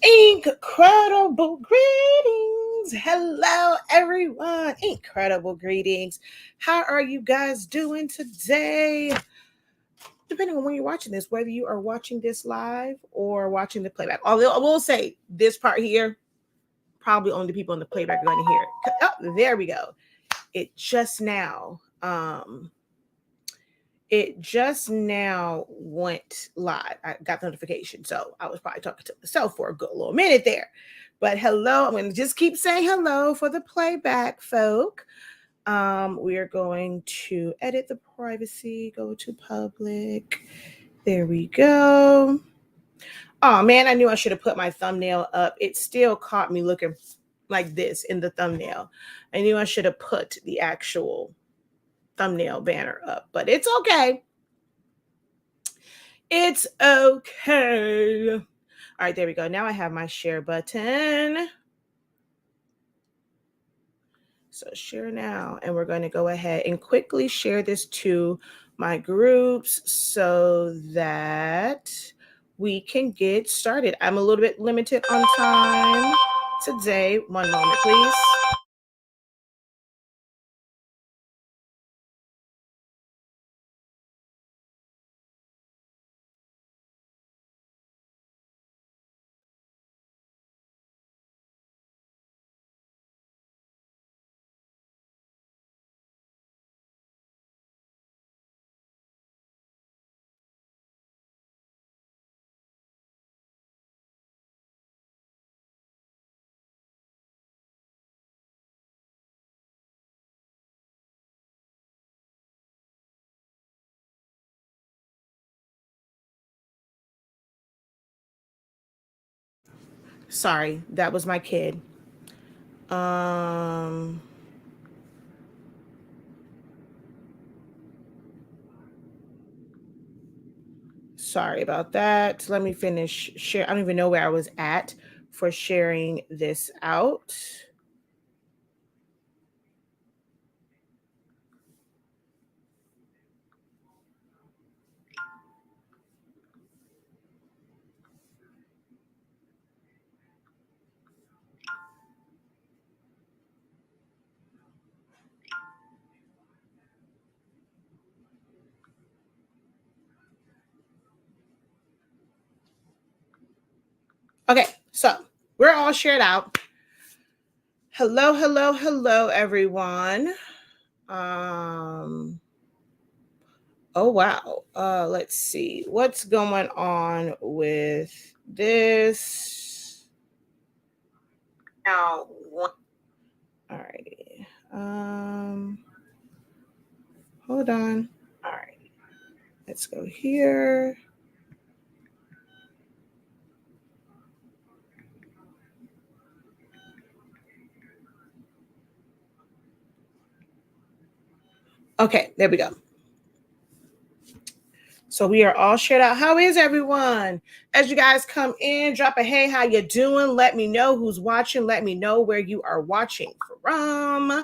Incredible greetings. Hello, everyone. Incredible greetings. How are you guys doing today? Depending on when you're watching this, whether you are watching this live or watching the playback. Although I will say this part here, probably only the people in the playback are going to hear it. Oh, there we go. It just now went live. I got the notification, so I was probably talking to myself for a good little minute there. But hello, I'm going to just keep saying hello for the playback folk. We are going to edit the privacy, go to public. There we go. Oh man, I knew I should have put my thumbnail up. It still caught me looking like this in the thumbnail. I knew I should have put the actual thumbnail banner up, but it's okay. It's okay. All right, there we go. Now I have my share button. So share now, and we're going to go ahead and quickly share this to my groups so that we can get started. I'm a little bit limited on time today. One moment, please. Sorry, that was my kid. Sorry about that. Let me finish share. I don't even know where I was at for sharing this out. Okay, so we're all shared out. Hello, hello, hello, everyone. Oh wow. Let's see what's going on with this. Now, all righty. Hold on. All right. Let's go here. Okay, there we go. So we are all shared out. How is everyone? As you guys come in, drop a hey, how you doing? Let me know who's watching. Let me know where you are watching from.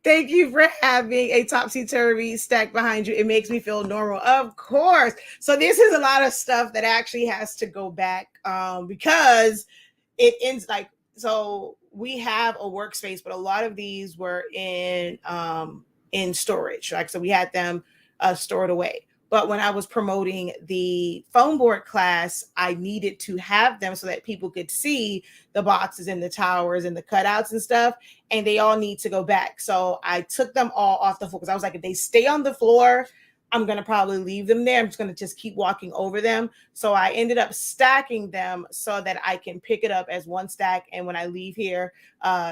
Thank you for having a topsy-turvy stack behind you. It makes me feel normal. Of course. So this is a lot of stuff that actually has to go back because it ends like, so we have a workspace, but a lot of these were in storage. Like, so we had them stored away. But when I was promoting the foam board class, I needed to have them so that people could see the boxes and the towers and the cutouts and stuff. And they all need to go back. So I took them all off the floor because I was like, if they stay on the floor, I'm going to probably leave them there. I'm just going to just keep walking over them. So I ended up stacking them so that I can pick it up as one stack. And when I leave here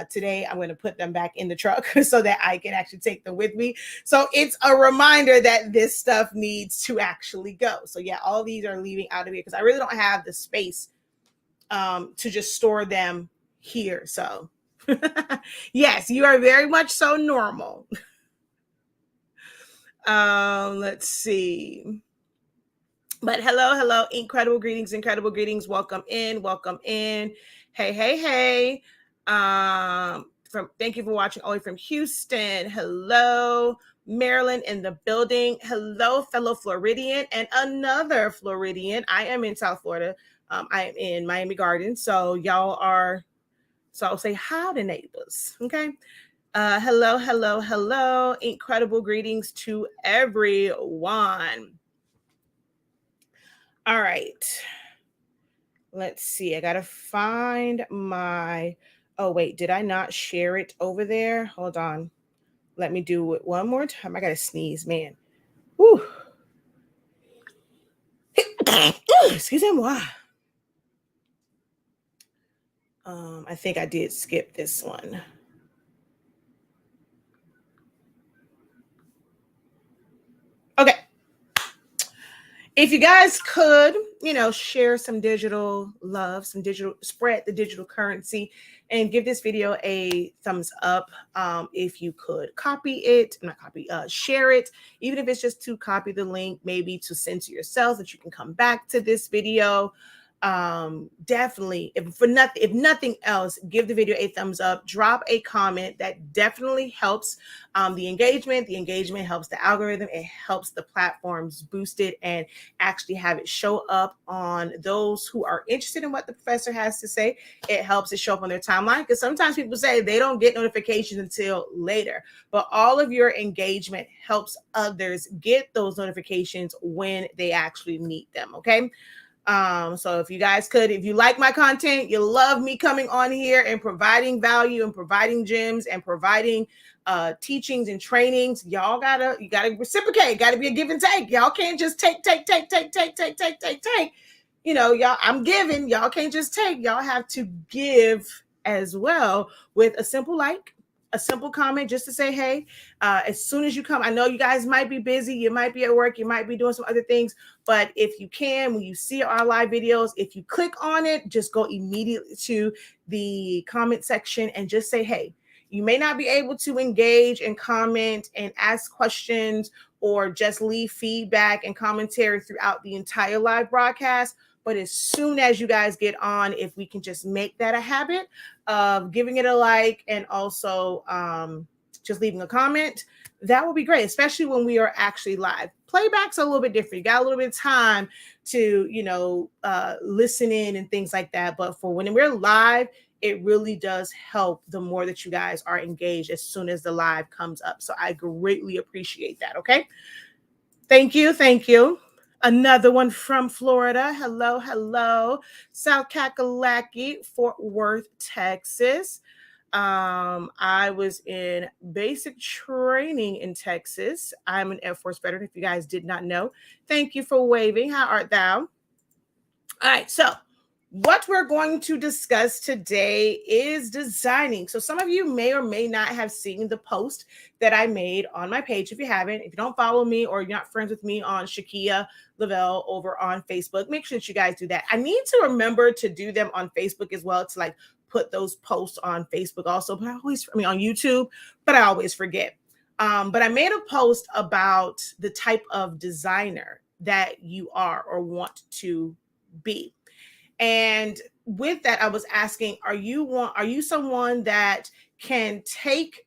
today, I'm going to put them back in the truck so that I can actually take them with me. So it's a reminder that this stuff needs to actually go. So yeah, all these are leaving out of here because I really don't have the space to just store them here. So yes, you are very much so normal. Let's see. But hello, incredible greetings. Welcome in. Hey. Thank you for watching all the way from Houston. Hello, Maryland in the building. Hello, fellow Floridian and another Floridian. I am in South Florida. I am in Miami Gardens. So I'll say hi to neighbors. Okay. Hello. Incredible greetings to everyone. All right. Let's see. I got to find my. Oh, wait. Did I not share it over there? Hold on. Let me do it one more time. I got to sneeze, man. Whew. Excusez-moi. I think I did skip this one. Okay. If you guys could, share some digital love, spread the digital currency, and give this video a thumbs up. If you could share it, even if it's just to copy the link, maybe to send to yourself that you can come back to this video. Definitely, if nothing else, give the video a thumbs up, drop a comment. That definitely helps the engagement helps the algorithm, it helps the platforms boost it and actually have it show up on those who are interested in what the professor has to say. It helps it show up on their timeline, because sometimes people say they don't get notifications until later, but all of your engagement helps others get those notifications when they actually need them. Okay. So if you guys could, if you like my content, you love me coming on here and providing value and providing gems and providing teachings and trainings, you gotta reciprocate. Got to be a give and take. Y'all can't just take. Y'all, I'm giving. Y'all can't just take. Y'all have to give as well, with a simple like, a simple comment, just to say, hey, as soon as you come, I know you guys might be busy, you might be at work, you might be doing some other things, but if you can, when you see our live videos, if you click on it, just go immediately to the comment section and just say, hey. You may not be able to engage and comment and ask questions or just leave feedback and commentary throughout the entire live broadcast. But as soon as you guys get on, if we can just make that a habit of giving it a like and also just leaving a comment, that would be great, especially when we are actually live. Playback's a little bit different. You got a little bit of time to, listen in and things like that. But for when we're live, it really does help the more that you guys are engaged as soon as the live comes up. So I greatly appreciate that. Okay. Thank you. Another one from Florida. Hello. South Kakalaki, Fort Worth, Texas. I was in basic training in Texas. I'm an Air Force veteran, if you guys did not know. Thank you for waving. How art thou? All right, so what we're going to discuss today is designing. So some of you may or may not have seen the post that I made on my page. If you haven't, if you don't follow me or you're not friends with me on Shakia Lavelle over on Facebook, make sure that you guys do that. I need to remember to do them on Facebook as well, to put those posts on Facebook also, but on YouTube, but I always forget. But I made a post about the type of designer that you are or want to be. And with that, I was asking, are you someone that can take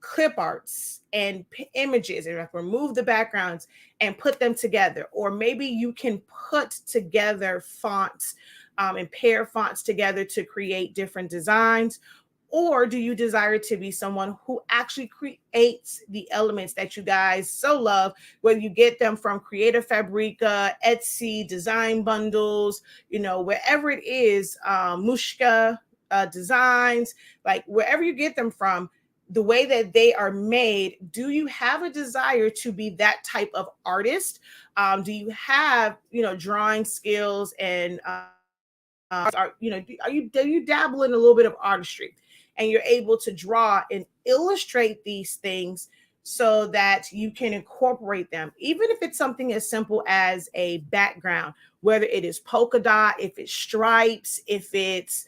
clip arts and images and remove the backgrounds and put them together? Or maybe you can put together fonts and pair fonts together to create different designs. Or do you desire to be someone who actually creates the elements that you guys so love, whether you get them from Creative Fabrica, Etsy, design bundles, wherever it is, Mushka designs, like wherever you get them from, the way that they are made, do you have a desire to be that type of artist? Do you have, drawing skills and do you dabble in a little bit of artistry, and you're able to draw and illustrate these things so that you can incorporate them, even if it's something as simple as a background, whether it is polka dot, if it's stripes, if it's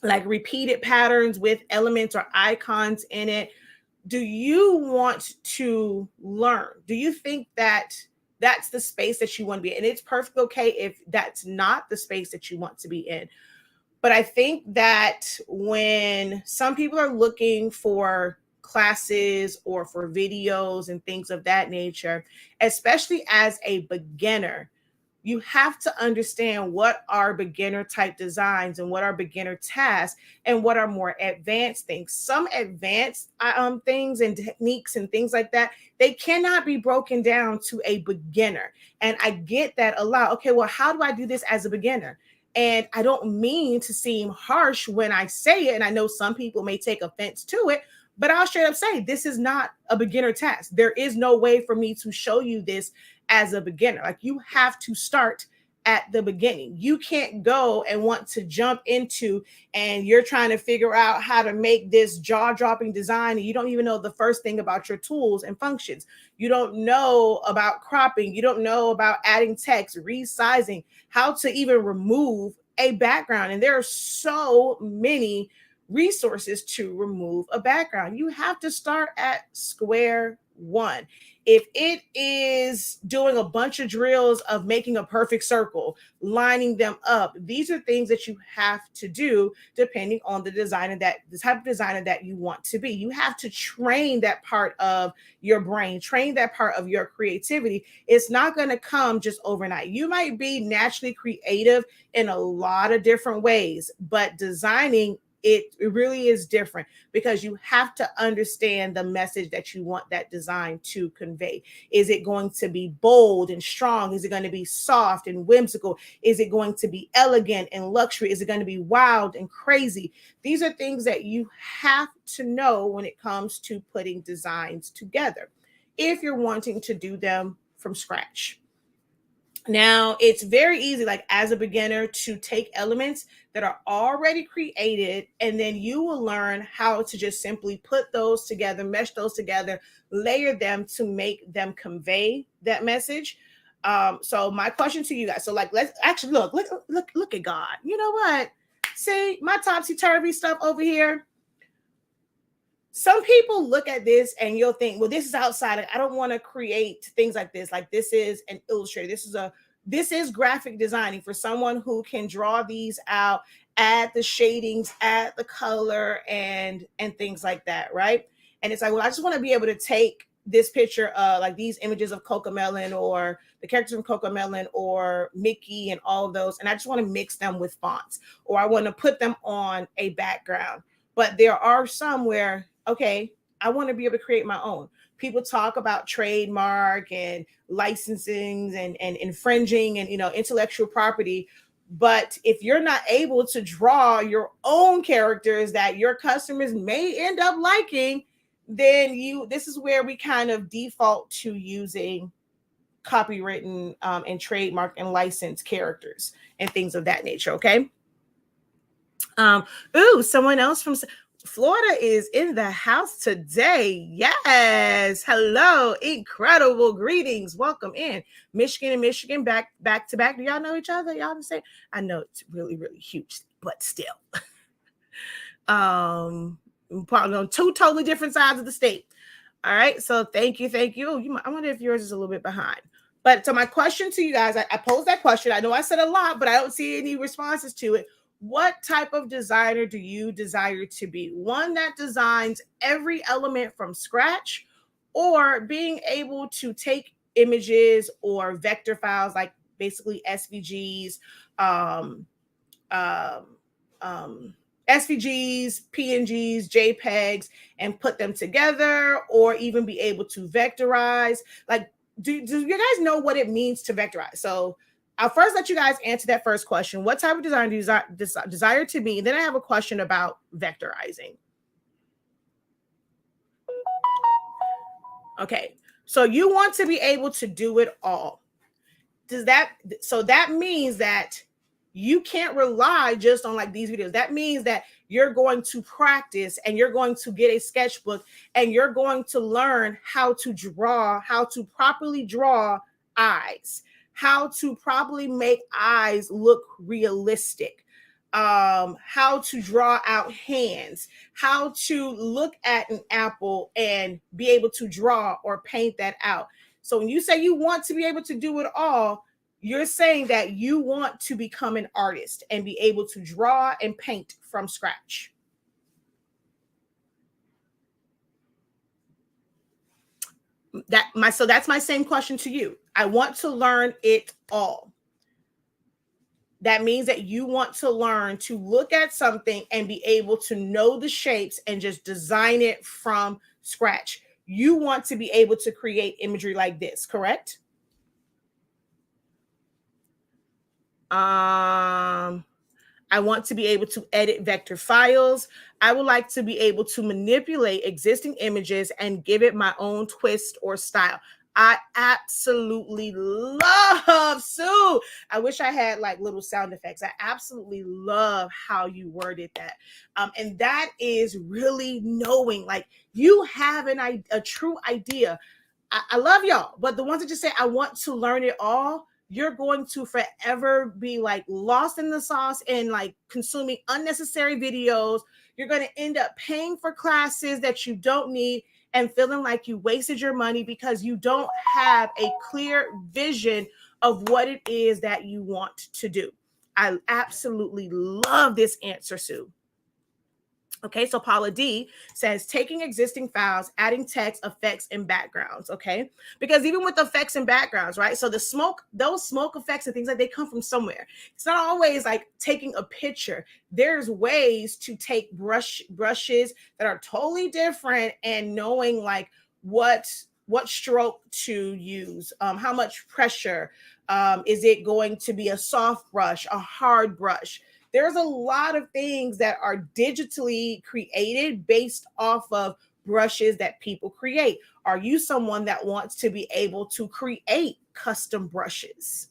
like repeated patterns with elements or icons in it. Do you want to learn? Do you think that that's the space that you want to be in? And it's perfectly okay if that's not the space that you want to be in. But I think that when some people are looking for classes or for videos and things of that nature, especially as a beginner, you have to understand what are beginner type designs and what are beginner tasks and what are more advanced things. Some advanced things and techniques and things like that, they cannot be broken down to a beginner. And I get that a lot. Okay, well, how do I do this as a beginner? And I don't mean to seem harsh when I say it, and I know some people may take offense to it, but I'll straight up say this is not a beginner task. There is no way for me to show you this as a beginner. Like, you have to start at the beginning. You can't go and want to jump into, and you're trying to figure out how to make this jaw-dropping design, and you don't even know the first thing about your tools and functions. You don't know about cropping. You don't know about adding text, resizing, how to even remove a background. And there are so many resources to remove a background. You have to start at square one. If it is doing a bunch of drills of making a perfect circle, lining them up, these are things that you have to do depending on the designer, that the type of designer that you want to be. You have to train that part of your brain, train that part of your creativity. It's not going to come just overnight. You might be naturally creative in a lot of different ways, but designing it really is different, because you have to understand the message that you want that design to convey. Is it going to be bold and strong? Is it going to be soft and whimsical? Is it going to be elegant and luxury? Is it going to be wild and crazy? These are things that you have to know when it comes to putting designs together, if you're wanting to do them from scratch. Now, it's very easy, like as a beginner, to take elements that are already created, and then you will learn how to just simply put those together, mesh those together, layer them to make them convey that message. So my question to you guys, so like, let's actually look at God. You know what? See my topsy-turvy stuff over here. Some people look at this and you'll think, well, this is outside. I don't want to create things like this. Like, this is an illustrator. This is graphic designing for someone who can draw these out, add the shadings, add the color, and things like that, right? And it's like, well, I just want to be able to take this picture, like these images of Cocomelon or the characters from Cocomelon or Mickey and all of those, and I just want to mix them with fonts, or I want to put them on a background. But there are some where, okay, I want to be able to create my own. People talk about trademark and licensing and infringing and, intellectual property. But if you're not able to draw your own characters that your customers may end up liking, then this is where we kind of default to using copywritten and trademark and licensed characters and things of that nature. Okay. Someone else from Florida is in the house today. Yes. Hello. Incredible. Greetings. Welcome in. Michigan and Michigan back to back. Do y'all know each other? Y'all understand? I know it's really, really huge, but still. Probably on two totally different sides of the state. All right. So thank you. I wonder if yours is a little bit behind. But so my question to you guys, I posed that question. I know I said a lot, but I don't see any responses to it. What type of designer do you desire to be? One that designs every element from scratch, or being able to take images or vector files, like basically SVGs, SVGs, PNGs, JPEGs, and put them together, or even be able to vectorize? Like, do you guys know what it means to vectorize? So I'll first let you guys answer that first question. What type of design do you desire to be? And then I have a question about vectorizing. Okay, so you want to be able to do it all. So that means that you can't rely just on like these videos. That means that you're going to practice, and you're going to get a sketchbook, and you're going to learn how to properly draw eyes, how to properly make eyes look realistic. how to draw out hands, how to look at an apple and be able to draw or paint that out. So when you say you want to be able to do it all, you're saying that you want to become an artist and be able to draw and paint from scratch. So that's my same question to you. I want to learn it all. That means that you want to learn to look at something and be able to know the shapes and just design it from scratch. You want to be able to create imagery like this, correct? I want to be able to edit vector files. I would like to be able to manipulate existing images and give it my own twist or style. I absolutely love Sue. I wish I had like little sound effects. I absolutely love how you worded that. And that is really knowing, like, you have a true idea. I love y'all, but the ones that just say, I want to learn it all, you're going to forever be like lost in the sauce and like consuming unnecessary videos. You're going to end up paying for classes that you don't need and feeling like you wasted your money because you don't have a clear vision of what it is that you want to do. I absolutely love this answer, Sue. Okay, so Paula D says taking existing files, adding text, effects, and backgrounds. Okay, because even with effects and backgrounds, right? So the smoke, those smoke effects and things like they come from somewhere. It's not always like taking a picture. There's ways to take brushes that are totally different and knowing like what stroke to use, how much pressure. Is it going to be a soft brush, a hard brush? There's a lot of things that are digitally created based off of brushes that people create. Are you someone that wants to be able to create custom brushes?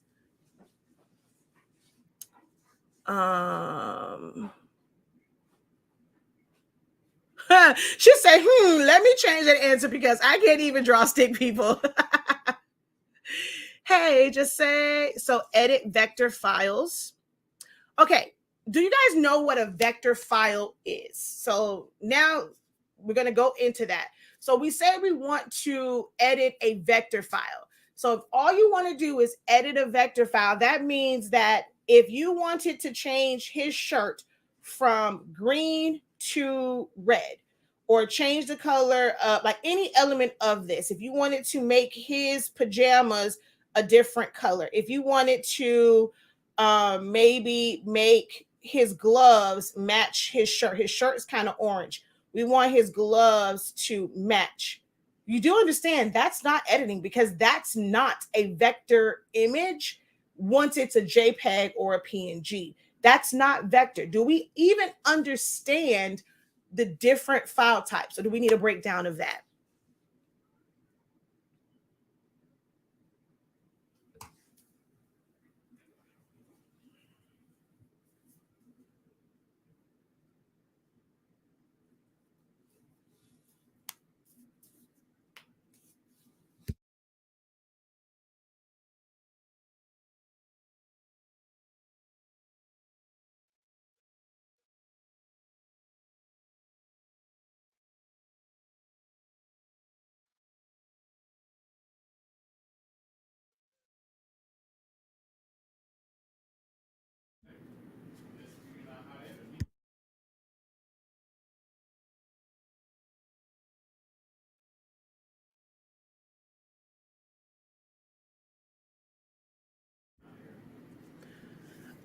She say, let me change that answer because I can't even draw stick people. Hey, just say, so edit vector files. Okay, do you guys know what a vector file is? So now we're going to go into that. So we say we want to edit a vector file. So if all you want to do is edit a vector file, that means that if you wanted to change his shirt from green to red, or change the color of like any element of this, if you wanted to make his pajamas a different color, if you wanted to maybe make his gloves match his shirt. His shirt is kind of orange. We want his gloves to match. You do understand that's not editing because that's not a vector image once it's a JPEG or a PNG. That's not vector. Do we even understand the different file types, or do we need a breakdown of that?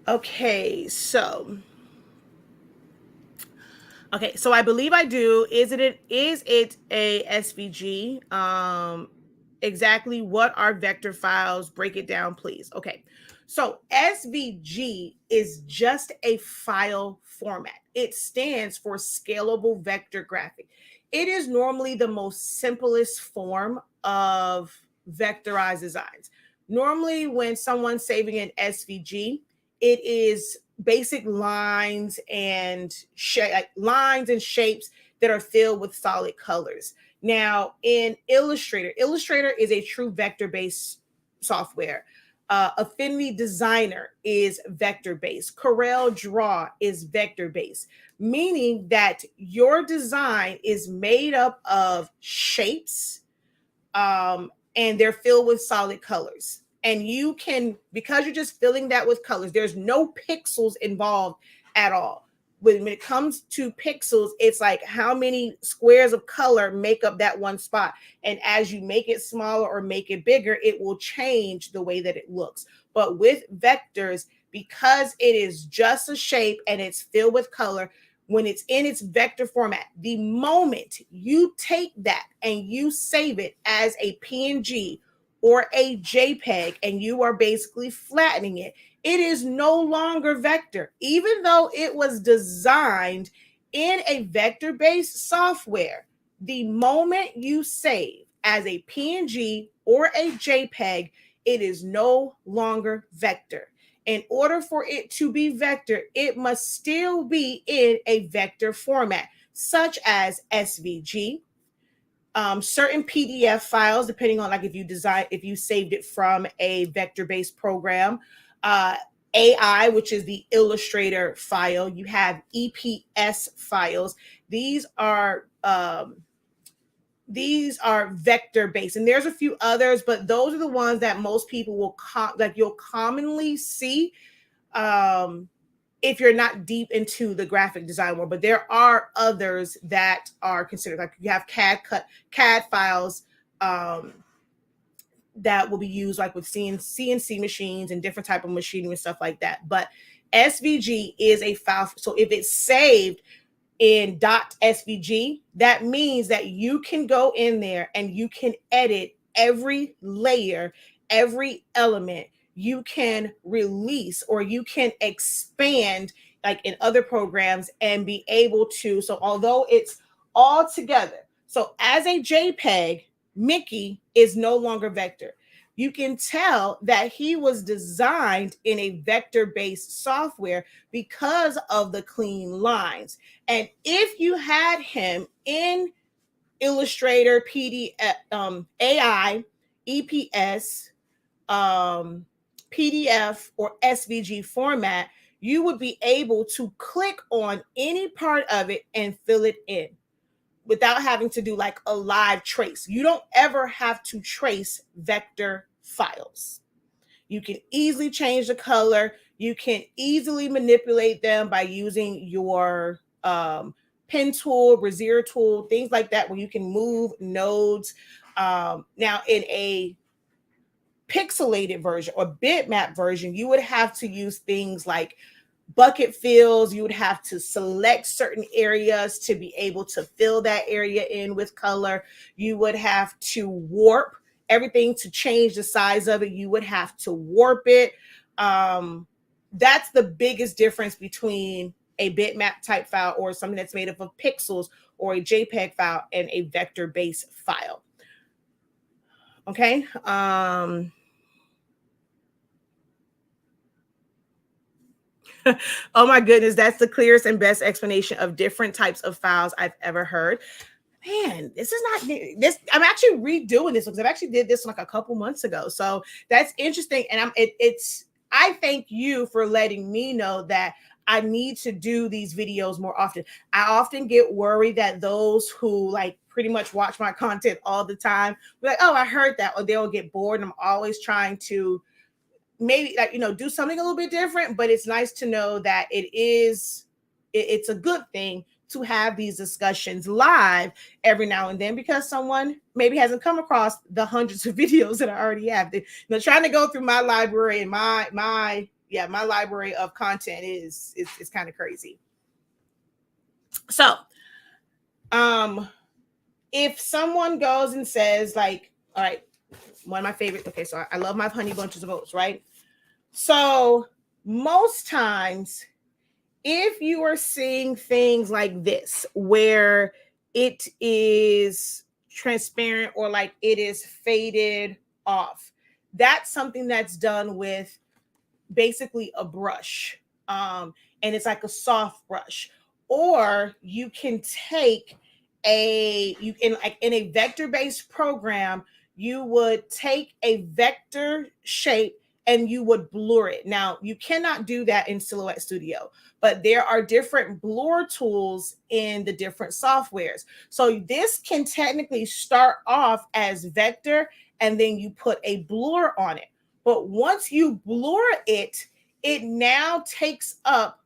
Okay, so I believe I do. Is it a SVG? Exactly what are vector files? Break it down, please. Okay. So SVG is just a file format. It stands for scalable vector graphic. It is normally the most simplest form of vectorized designs. Normally, when someone's saving an SVG, it is basic lines and lines and shapes that are filled with solid colors. Now, in Illustrator is a true vector-based software. Affinity Designer is vector based. Corel Draw is vector based, meaning that your design is made up of shapes, and they're filled with solid colors. And you can, because you're just filling that with colors, there's no pixels involved at all. When it comes to pixels, it's like how many squares of color make up that one spot. And as you make it smaller or make it bigger, it will change the way that it looks. But with vectors, because it is just a shape and it's filled with color, when it's in its vector format, the moment you take that and you save it as a PNG or a JPEG and you are basically flattening it, it is no longer vector, even though it was designed in a vector-based software. The moment you save as a PNG or a JPEG, it is no longer vector. In order for it to be vector, it must still be in a vector format, such as SVG, certain PDF files, depending on like if you saved it from a vector-based program, AI, which is the Illustrator file. You have EPS files. These are vector based, and there's a few others, but those are the ones that most people will you'll commonly see if you're not deep into the graphic design world. But there are others that are considered, like you have CAD files that will be used like with CNC machines and different type of machining and stuff like that. But SVG is a file, so if it's saved in .svg, that means that you can go in there and you can edit every layer, every element. You can release or you can expand like in other programs and be able to. So although it's all together, so as a JPEG, Mickey is no longer vector. You can tell that he was designed in a vector-based software because of the clean lines. And if you had him in Illustrator, AI, EPS, PDF, or SVG format, you would be able to click on any part of it and fill it in without having to do like a live trace. You don't ever have to trace vector files. You can easily change the color. You can easily manipulate them by using your pen tool, Bezier tool, things like that, where you can move nodes. Now, in a pixelated version or bitmap version, you would have to use things like bucket fills. You would have to select certain areas to be able to fill that area in with color. You would have to warp everything to change the size of it. You would have to warp it. That's the biggest difference between a bitmap type file or something that's made up of pixels or a JPEG file and a vector-based file. Okay. Oh my goodness, that's the clearest and best explanation of different types of files I've ever heard. Man, this is not this. I'm actually redoing this because I've actually did this like a couple months ago. So that's interesting. And I thank you for letting me know that I need to do these videos more often. I often get worried that those who like pretty much watch my content all the time, like, oh, I heard that, or they'll get bored. And I'm always trying to maybe like do something a little bit different, but it's nice to know that it's a good thing to have these discussions live every now and then, because someone maybe hasn't come across the hundreds of videos that I already have. Trying to go through my library and my library of content is kind of crazy. So if someone goes and says like, all right, one of my favorite, okay, so I love my honey bunches of oats, right? So most times, if you are seeing things like this, where it is transparent or like it is faded off, that's something that's done with basically a brush. And it's like a soft brush. Or you can take in a vector-based program, you would take a vector shape and you would blur it. Now, you cannot do that in Silhouette Studio, but there are different blur tools in the different softwares. So this can technically start off as vector, and then you put a blur on it. But once you blur it, it now takes up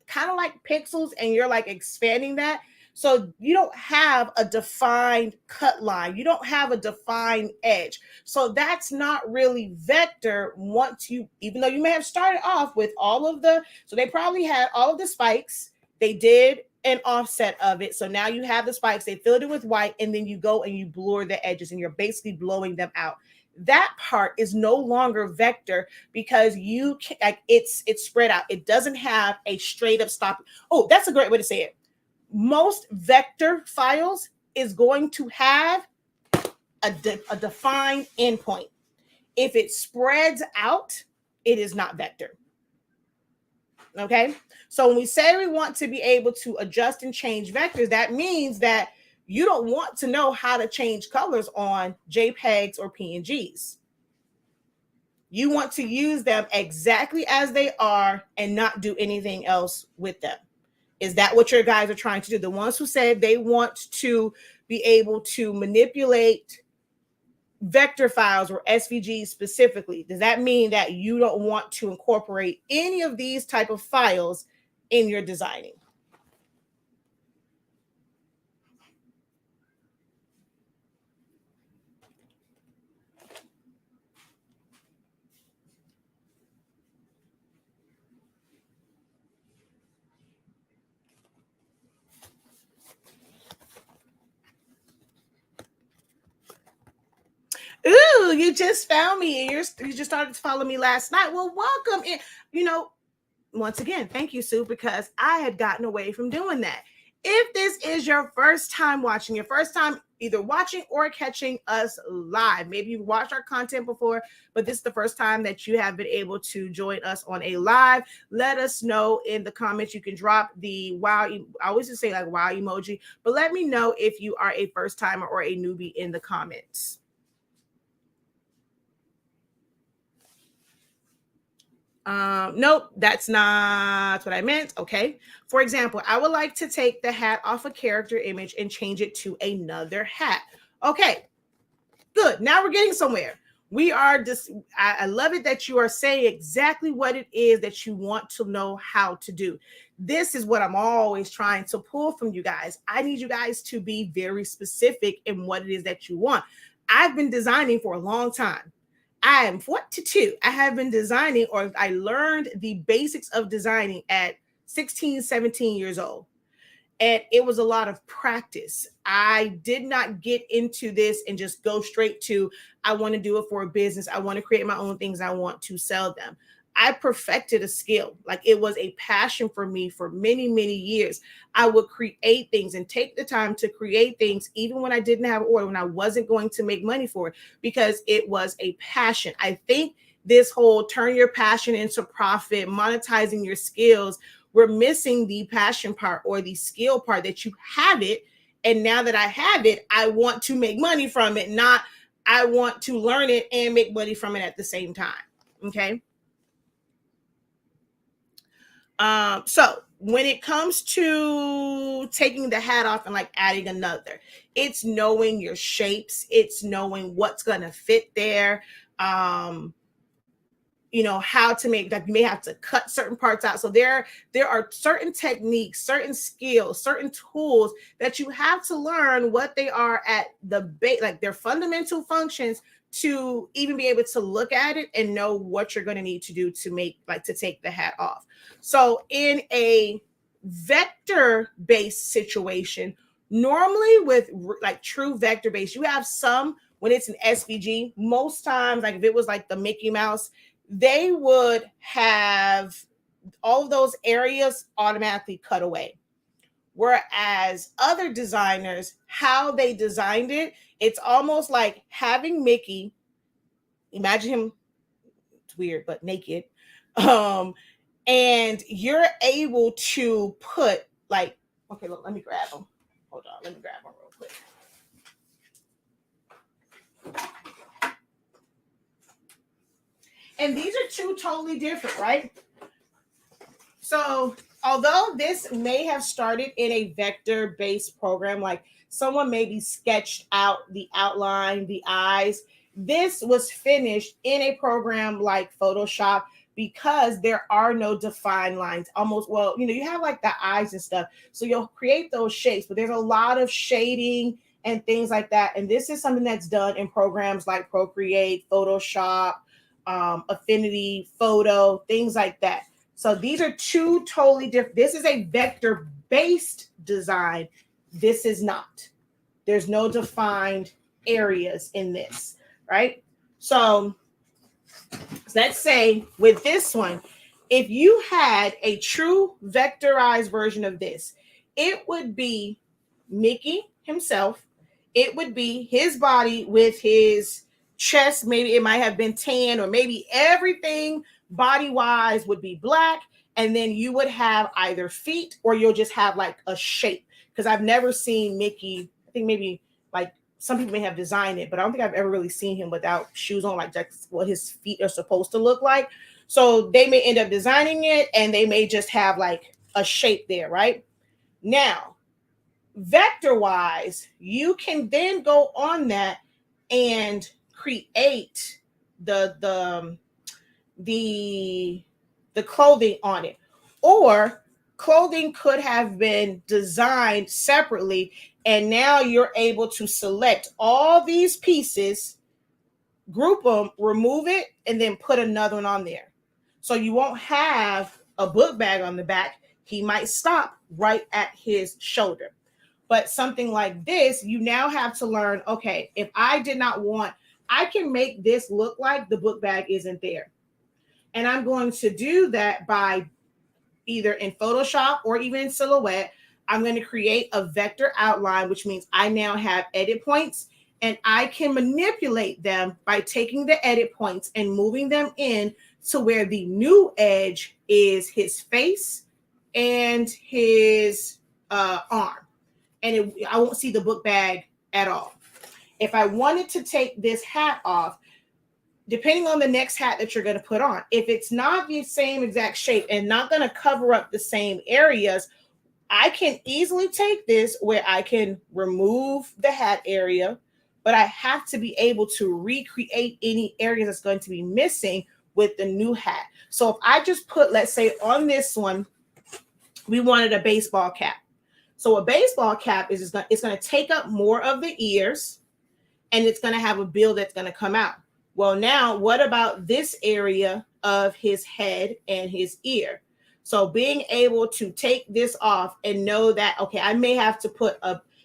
kind of like pixels, and you're like expanding that. So you don't have a defined cut line. You don't have a defined edge. So that's not really vector once you, even though you may have started off with all of the, so they probably had all of the spikes. They did an offset of it. So now you have the spikes, they filled it with white, and then you go and you blur the edges, and you're basically blowing them out. That part is no longer vector because you can, like, it's spread out. It doesn't have a straight up stop. Oh, that's a great way to say it. Most vector files is going to have a defined endpoint. If it spreads out, it is not vector. Okay, so when we say we want to be able to adjust and change vectors, that means that you don't want to know how to change colors on JPEGs or PNGs. You want to use them exactly as they are and not do anything else with them. Is that what your guys are trying to do? The ones who said they want to be able to manipulate vector files or SVGs specifically, does that mean that you don't want to incorporate any of these type of files in your designing? Ooh, you just found me, and you just started to follow me last night. Well, welcome in. You know, once again, thank you, Sue, because I had gotten away from doing that. If this is your first time watching, your first time either watching or catching us live, maybe you've watched our content before, but this is the first time that you have been able to join us on a live, let us know in the comments. You can drop the wow, I always just say like wow emoji, but let me know if you are a first timer or a newbie in the comments. Nope, that's not what I meant. Okay. For example, I would like to take the hat off a character image and change it to another hat. Okay, good. Now we're getting somewhere. We are just, I love it that you are saying exactly what it is that you want to know how to do. This is what I'm always trying to pull from you guys. I need you guys to be very specific in what it is that you want. I've been designing for a long time. I am 42. I have been designing, or I learned the basics of designing at 16, 17 years old. And it was a lot of practice. I did not get into this and just go straight to, I want to do it for a business. I want to create my own things. I want to sell them. I perfected a skill. Like, it was a passion for me for many, many years. I would create things and take the time to create things, even when I didn't have an order, when I wasn't going to make money for it, because it was a passion. I think this whole turn your passion into profit, monetizing your skills, we're missing the passion part or the skill part, that you have it. And now that I have it, I want to make money from it, not I want to learn it and make money from it at the same time. Okay. So when it comes to taking the hat off and like adding another, it's knowing your shapes, it's knowing what's gonna fit there. You know how to make, like, you may have to cut certain parts out. So there are certain techniques, certain skills, certain tools that you have to learn what they are at the base, like their fundamental functions, to even be able to look at it and know what you're going to need to do to make, like, to take the hat off. So in a vector based situation, normally with like true vector based, you have some, when it's an SVG, most times, like if it was like the Mickey Mouse, they would have all of those areas automatically cut away. Whereas other designers, how they designed it, it's almost like having Mickey, imagine him, it's weird, but naked. And you're able to put, like, okay, look, let me grab him. Hold on, let me grab him real quick. And these are two totally different, right? So although this may have started in a vector-based program, like someone maybe sketched out the outline, the eyes, this was finished in a program like Photoshop because there are no defined lines. Almost, well, you have like the eyes and stuff. So you'll create those shapes, but there's a lot of shading and things like that. And this is something that's done in programs like Procreate, Photoshop, Affinity Photo, things like that. So these are two totally different. This is a vector-based design. This is not. There's no defined areas in this, right? So let's say with this one, if you had a true vectorized version of this, it would be Mickey himself. It would be his body with his chest. Maybe it might have been tan, or maybe everything body wise would be black. And then you would have either feet, or you'll just have like a shape. Because I've never seen Mickey. I think maybe like some people may have designed it, but I don't think I've ever really seen him without shoes on, like that's what his feet are supposed to look like. So they may end up designing it, and they may just have like a shape there, right? Now, vector wise, you can then go on that and create the clothing on it. Or clothing could have been designed separately, and now you're able to select all these pieces, group them, remove it, and then put another one on there. So you won't have a book bag on the back. He might stop right at his shoulder. But something like this, you now have to learn, okay, if I did not want, I can make this look like the book bag isn't there. And I'm going to do that by either in Photoshop or even in Silhouette. I'm going to create a vector outline, which means I now have edit points, and I can manipulate them by taking the edit points and moving them in to where the new edge is his face and his arm. And I won't see the book bag at all. If I wanted to take this hat off, depending on the next hat that you're going to put on, if it's not the same exact shape and not going to cover up the same areas, I can easily take this where I can remove the hat area, but I have to be able to recreate any areas that's going to be missing with the new hat. So if I just put, let's say on this one, we wanted a baseball cap. So a baseball cap is going to take up more of the ears, and it's going to have a bill that's going to come out. Well, now what about this area of his head and his ear? So being able to take this off and know that, okay, I may have to put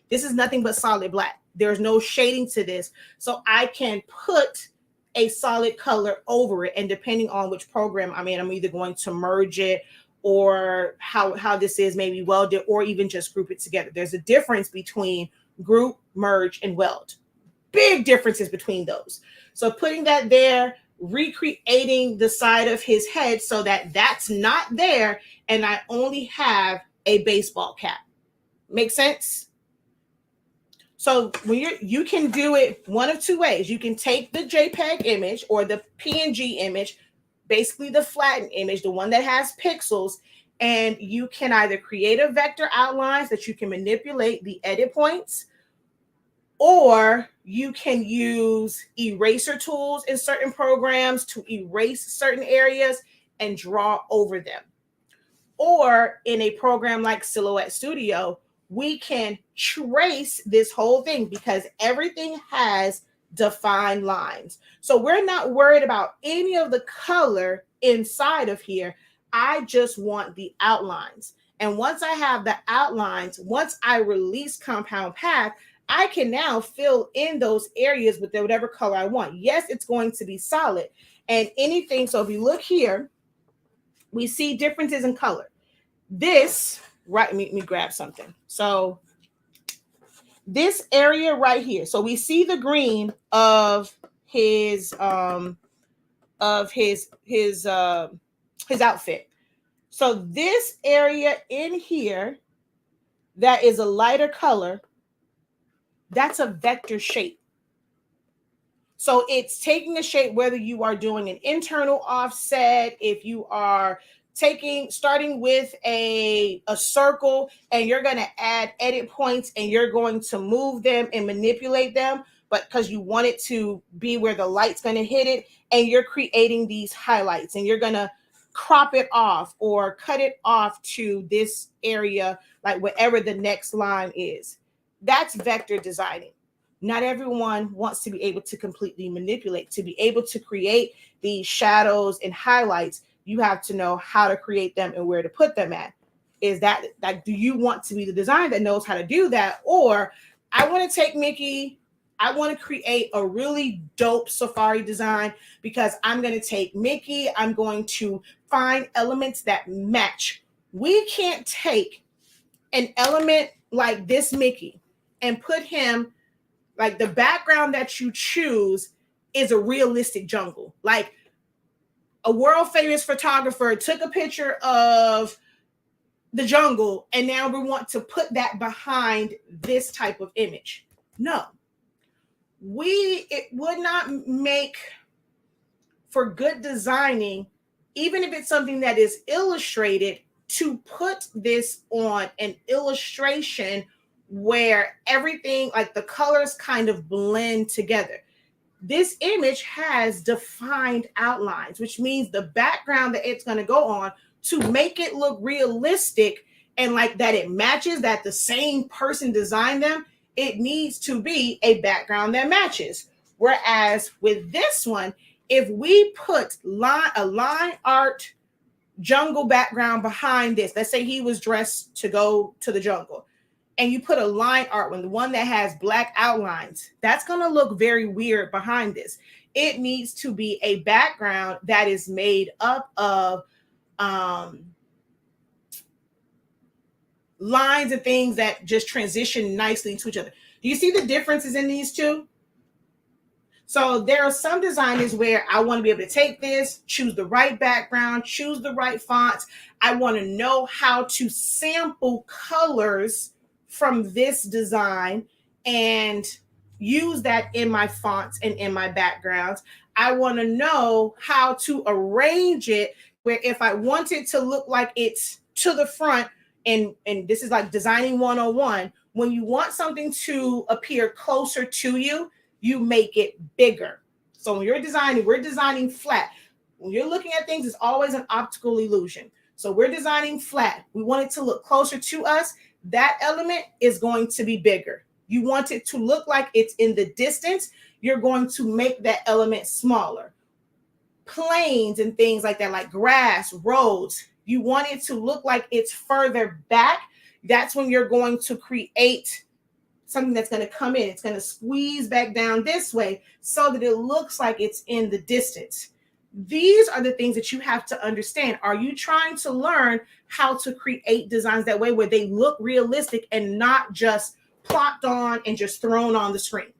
this is nothing but solid black. There's no shading to this. So I can put a solid color over it. And depending on which program I'm in, I'm either going to merge it, or how this is maybe welded, or even just group it together. There's a difference between group, merge, and weld. Big differences between those. So putting that there, recreating the side of his head so that that's not there, and I only have a baseball cap. Make sense? So when you can do it one of two ways. You can take the JPEG image or the PNG image, basically the flattened image, the one that has pixels, and you can either create a vector outlines that you can manipulate the edit points, or you can use eraser tools in certain programs to erase certain areas and draw over them. Or in a program like Silhouette Studio, we can trace this whole thing because everything has defined lines. So we're not worried about any of the color inside of here. I just want the outlines. And once I have the outlines, once I release Compound Path, I can now fill in those areas with whatever color I want. Yes, it's going to be solid. And anything, so if you look here, we see differences in color. This, right, let me grab something. So this area right here, so we see the green of his outfit. So this area in here that is a lighter color, that's a vector shape. So it's taking a shape, whether you are doing an internal offset, if you are starting with a circle and you're going to add edit points and you're going to move them and manipulate them, but because you want it to be where the light's going to hit it, and you're creating these highlights and you're going to crop it off or cut it off to this area, like whatever the next line is. That's vector designing. Not everyone wants to be able to completely manipulate. To be able to create these shadows and highlights, you have to know how to create them and where to put them at. Is that, like, do you want to be the designer that knows how to do that? Or I want to take Mickey, I want to create a really dope safari design because I'm going to take Mickey, I'm going to find elements that match. We can't take an element like this Mickey and put him, like, the background that you choose is a realistic jungle. Like, a world famous photographer took a picture of the jungle and now we want to put that behind this type of image. No. It would not make for good designing, even if it's something that is illustrated, to put this on an illustration where everything, like the colors kind of blend together. This image has defined outlines, which means the background that it's going to go on, to make it look realistic and like that it matches, that the same person designed them, it needs to be a background that matches. Whereas with this one, if we put a line art jungle background behind this, let's say he was dressed to go to the jungle, and you put a line art one, the one that has black outlines, that's going to look very weird behind this. It needs to be a background that is made up of lines and things that just transition nicely to each other. Do you see the differences in these two? So there are some designers where I want to be able to take this, choose the right background, choose the right fonts. I want to know how to sample colors from this design and use that in my fonts and in my backgrounds. I want to know how to arrange it where if I want it to look like it's to the front, and this is like designing 101, when you want something to appear closer to you, you make it bigger. So when you're designing, we're designing flat. When you're looking at things, it's always an optical illusion. So we're designing flat. We want it to look closer to us. That element is going to be bigger. You want it to look like it's in the distance. You're going to make that element smaller. Planes and things like that, like grass, roads, you want it to look like it's further back. That's when you're going to create something that's going to come in. It's going to squeeze back down this way so that it looks like it's in the distance. These are the things that you have to understand. Are you trying to learn how to create designs that way where they look realistic and not just plopped on and just thrown on the screen?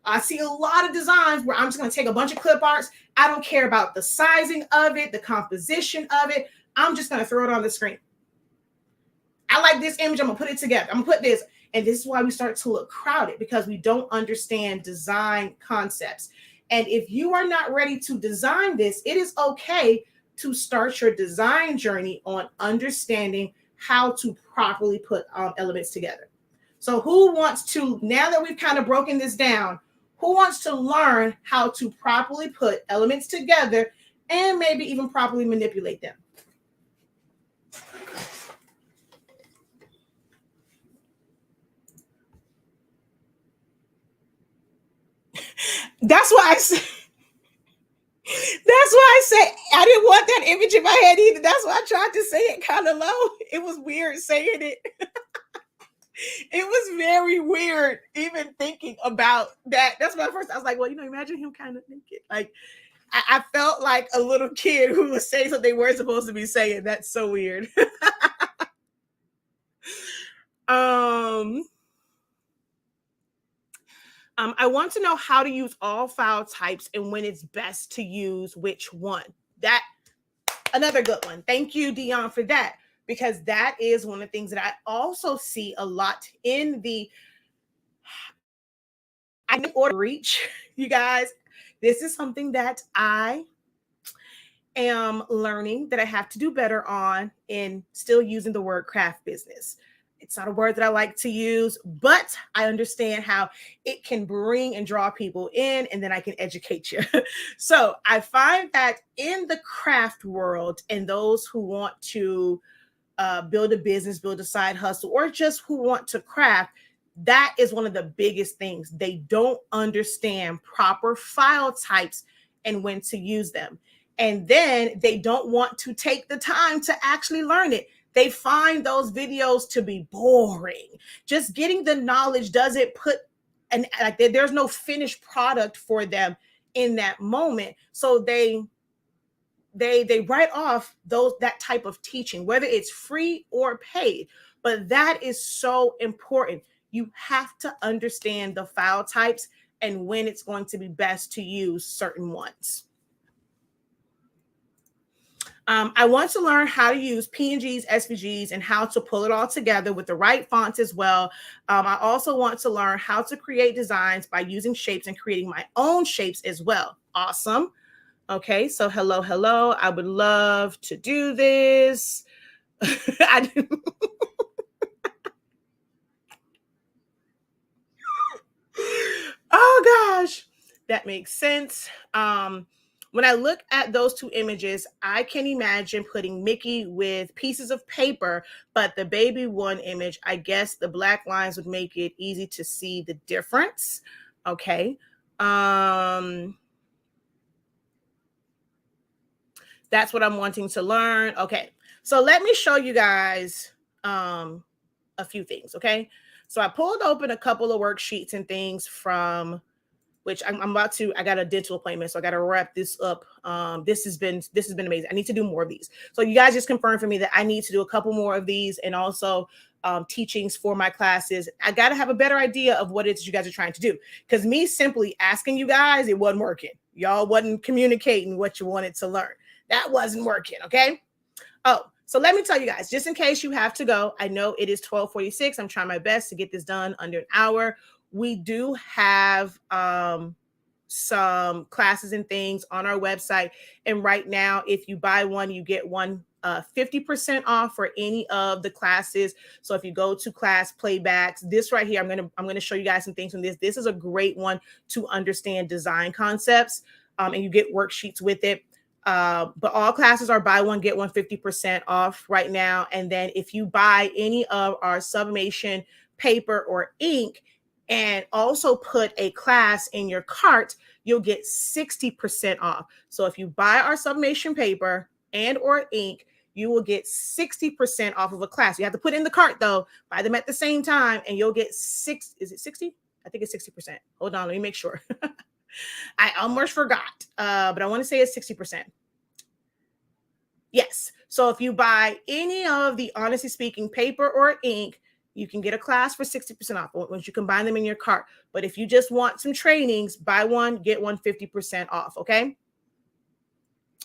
I see a lot of designs where I'm just going to take a bunch of clip arts. I don't care about the sizing of it, the composition of it. I'm just going to throw it on the screen. I like this image. I'm going to put it together. I'm going to put this. And this is why we start to look crowded, because we don't understand design concepts. And if you are not ready to design this, it is okay to start your design journey on understanding how to properly put elements together. So who wants to, now that we've kind of broken this down, who wants to learn how to properly put elements together and maybe even properly manipulate them? That's why I say, I didn't want that image in my head either. That's why I tried to say it kind of low. It was weird saying it. It was very weird even thinking about that. That's my first. I was like, well, imagine him kind of naked. Like, I felt like a little kid who was saying something they weren't supposed to be saying. That's so weird. I want to know how to use all file types and when it's best to use which one. That, another good one. Thank you, Dion, for that, because that is one of the things that I also see a lot in the I need order reach, you guys. This is something that I am learning that I have to do better on in still using the word craft business. It's not a word that I like to use, but I understand how it can bring and draw people in, and then I can educate you. So I find that in the craft world, and those who want to build a business, build a side hustle, or just who want to craft, that is one of the biggest things. They don't understand proper file types and when to use them. And then they don't want to take the time to actually learn it. They find those videos to be boring. Just getting the knowledge doesn't put, and like there's no finished product for them in that moment. So they write off that type of teaching, whether it's free or paid. But that is so important. You have to understand the file types and when it's going to be best to use certain ones. I want to learn how to use PNGs, SVGs, and how to pull it all together with the right fonts as well. I also want to learn how to create designs by using shapes and creating my own shapes as well. Awesome. Okay, so hello. I would love to do this. Oh gosh, that makes sense. When I look at those two images, I can imagine putting Mickey with pieces of paper, but the baby one image, I guess the black lines would make it easy to see the difference. Okay. That's what I'm wanting to learn. Okay. So let me show you guys a few things. Okay. So I pulled open a couple of worksheets and things from which I'm about to. I got a dental appointment, so I got to wrap this up. This has been amazing. I need to do more of these. So you guys just confirmed for me that I need to do a couple more of these, and also teachings for my classes. I got to have a better idea of what it is you guys are trying to do, because me simply asking you guys, it wasn't working. Y'all wasn't communicating what you wanted to learn. That wasn't working. Okay. Oh, so let me tell you guys, just in case you have to go, I know it is 12:46. I'm trying my best to get this done under an hour. We do have some classes and things on our website. And right now, if you buy one, you get one 50% off for any of the classes. So if you go to class playbacks, this right here, I'm gonna show you guys some things from this. This is a great one to understand design concepts, and you get worksheets with it. But all classes are buy one, get one 50% off right now. And then if you buy any of our Sublimation paper or ink and also put a class in your cart, you'll get 60% off. So if you buy our Sublimation paper and or ink, you will get 60% off of a class. You have to put in the cart though, buy them at the same time, and you'll get is it 60? I think it's 60%. Hold on, let me make sure. I almost forgot, but I want to say it's 60%. Yes. So if you buy any of the Honestly Speaking paper or ink, you can get a class for 60% off once you combine them in your cart. But if you just want some trainings, buy one, get one 50% off. Okay.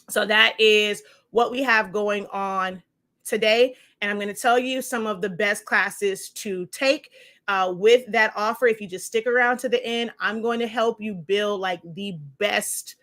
So that is what we have going on today. And I'm going to tell you some of the best classes to take with that offer. If you just stick around to the end, I'm going to help you build like the best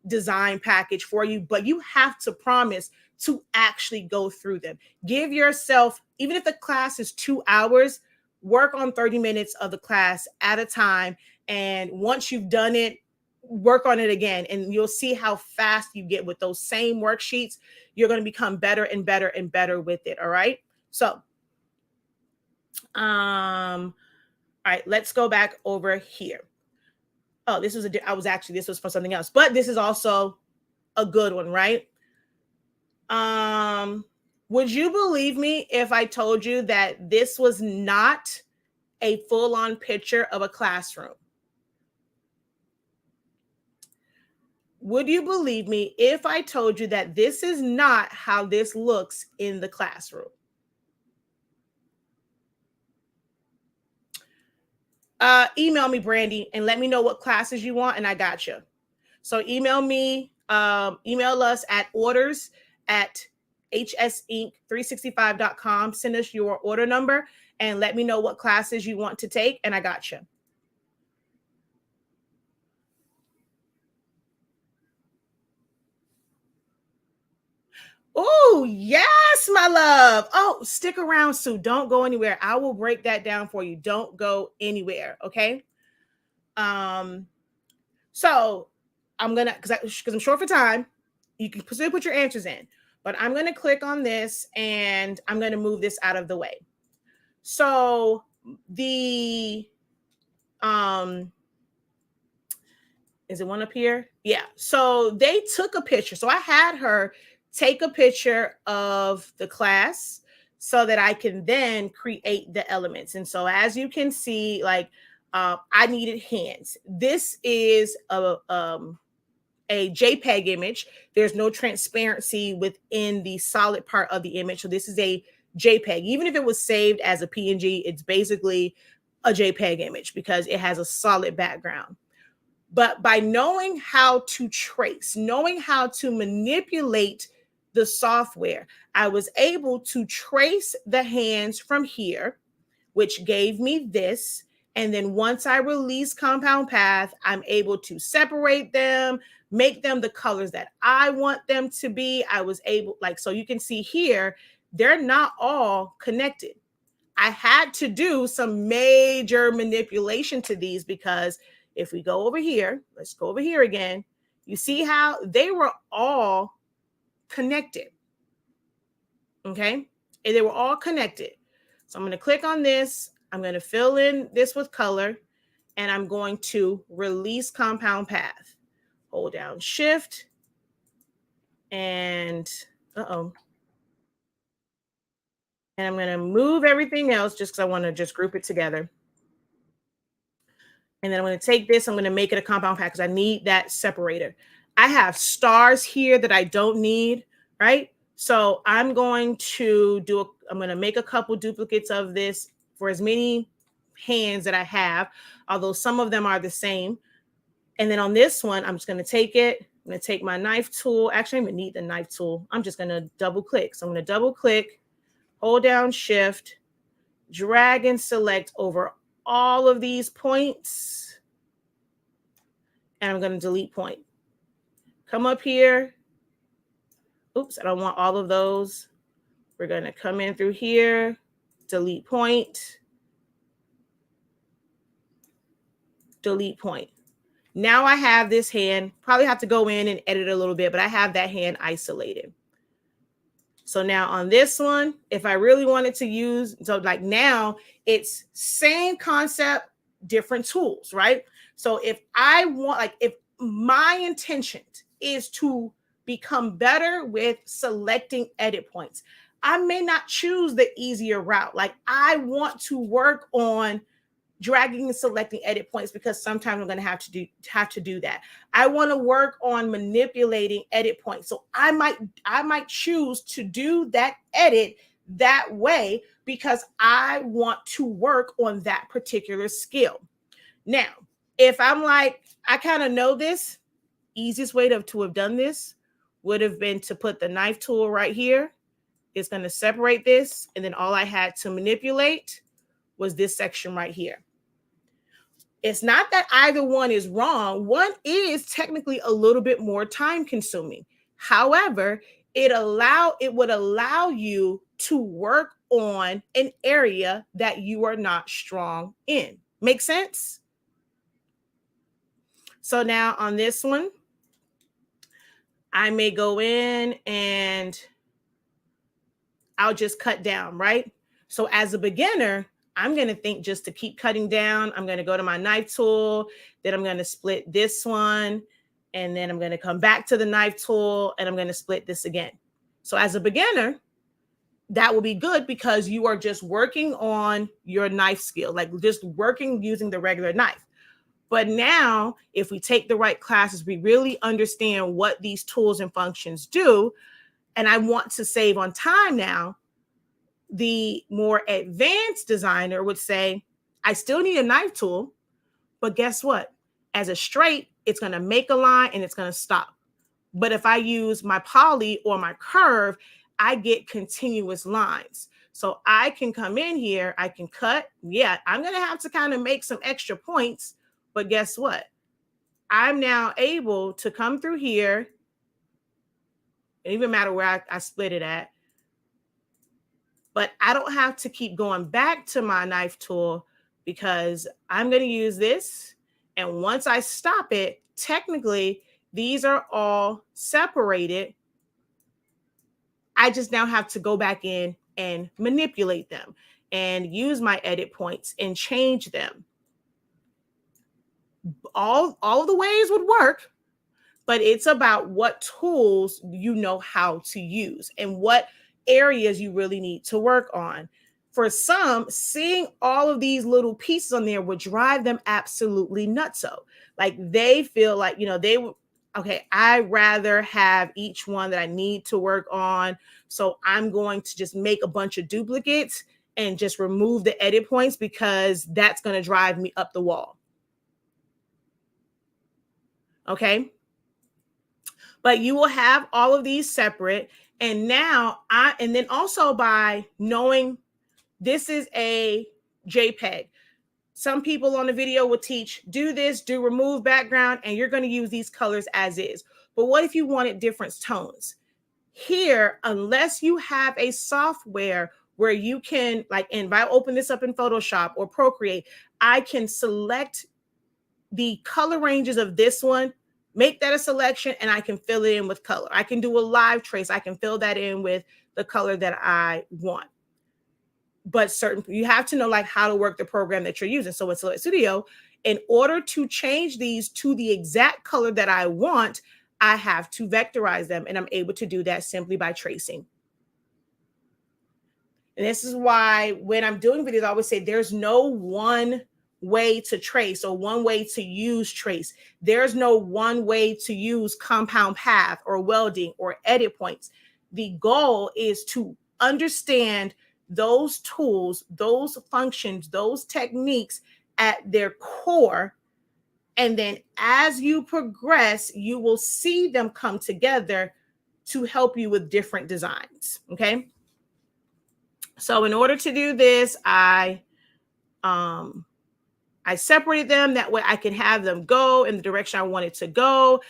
design package for you, but you have to promise to actually go through them. Give yourself, even if the class is 2 hours, work on 30 minutes of the class at a time. And once you've done it, work on it again, and you'll see how fast you get with those same worksheets. You're going to become better and better and better with it. All right. So, all right, let's go back over here. Oh, this was for something else, but this is also a good one, right? Would you believe me if I told you that this was not a full-on picture of a classroom? Would you believe me if I told you that this is not how this looks in the classroom? Email me, Brandy, and let me know what classes you want, and I got you. So email me, email us at orders@hsink365.com. Send us your order number and let me know what classes you want to take, and I got you. Oh, yes, my love. Oh, stick around, Sue. Don't go anywhere. I will break that down for you. Don't go anywhere. Okay. Um, so I'm gonna because I'm short for time. You can still put your answers in, but I'm gonna click on this and I'm gonna move this out of the way. So the is it one up here? Yeah. So they took a picture. So I had her take a picture of the class so that I can then create the elements. And so as you can see, like I needed hands. This is a JPEG image. There's no transparency within the solid part of the image. So this is a JPEG. Even if it was saved as a PNG, it's basically a JPEG image because it has a solid background. But by knowing how to trace, knowing how to manipulate the software, I was able to trace the hands from here, which gave me this. And then once I release compound path, I'm able to separate them, make them the colors that I want them to be. I was able, like, so you can see here, they're not all connected. I had to do some major manipulation to these because if we go over here, let's go over here again. You see how they were all connected. Okay. And they were all connected. So I'm going to click on this. I'm going to fill in this with color and I'm going to release compound path. Hold down shift and and I'm going to move everything else just because I want to just group it together. And then I'm going to take this, I'm going to make it a compound path because I need that separator. I have stars here that I don't need, right? So I'm going to I'm going to make a couple duplicates of this for as many hands that I have, although some of them are the same. And then on this one, I'm just going to take it. I'm going to take my knife tool. Actually, I don't even need the knife tool. I'm just going to double click. So I'm going to double click, hold down shift, drag and select over all of these points. And I'm going to delete point. Come up here. Oops, I don't want all of those. We're going to come in through here, delete point, delete point. Now I have this hand, probably have to go in and edit a little bit, but I have that hand isolated. So now on this one, if I really wanted to use, so like now it's same concept, different tools, right? So if I want, like if my intention is to become better with selecting edit points, I may not choose the easier route. Like I want to work on dragging and selecting edit points because sometimes I'm going to have to do that. I want to work on manipulating edit points. So I might choose to do that edit that way because I want to work on that particular skill. Now, if I'm like, I kind of know this, easiest way to have done this would have been to put the knife tool right here. It's going to separate this. And then all I had to manipulate was this section right here. It's not that either one is wrong. One is technically a little bit more time consuming. However, it would allow you to work on an area that you are not strong in. Make sense? So now on this one, I may go in and I'll just cut down, right? So as a beginner, I'm going to think just to keep cutting down. I'm going to go to my knife tool. Then I'm going to split this one. And then I'm going to come back to the knife tool and I'm going to split this again. So as a beginner, that will be good because you are just working on your knife skill, like just working using the regular knife. But now, if we take the right classes, we really understand what these tools and functions do. And I want to save on time now. The more advanced designer would say, I still need a knife tool, but guess what? As a straight, it's going to make a line and it's going to stop. But if I use my poly or my curve, I get continuous lines. So I can come in here, I can cut. Yeah, I'm going to have to kind of make some extra points, but guess what? I'm now able to come through here It doesn't even matter where I split it at. But I don't have to keep going back to my knife tool because I'm going to use this. And once I stop it, technically, these are all separated. I just now have to go back in and manipulate them and use my edit points and change them. All the ways would work, but it's about what tools you know how to use and what areas you really need to work on. For some, seeing all of these little pieces on there would drive them absolutely nutso. Like they feel like, they would, okay, I'd rather have each one that I need to work on. So I'm going to just make a bunch of duplicates and just remove the edit points because that's going to drive me up the wall. Okay. But you will have all of these separate. And now and then also by knowing this is a JPEG. Some people on the video will teach, do this, do remove background, and you're going to use these colors as is. But what if you wanted different tones? Here, unless you have a software where you can, like, and if I open this up in Photoshop or Procreate, I can select the color ranges of this one, make that a selection, and I can fill it in with color. I can do a live trace. I can fill that in with the color that I want. But you have to know like how to work the program that you're using. So in Silhouette Studio, in order to change these to the exact color that I want, I have to vectorize them. And I'm able to do that simply by tracing. And this is why when I'm doing videos, I always say there's no one way to trace or one way to use trace. There's no one way to use compound path or welding or edit points. The goal is to understand those tools, those functions, those techniques at their core. And then as you progress, you will see them come together to help you with different designs. Okay. So in order to do this, I separated them. That way I can have them go in the direction I wanted to go.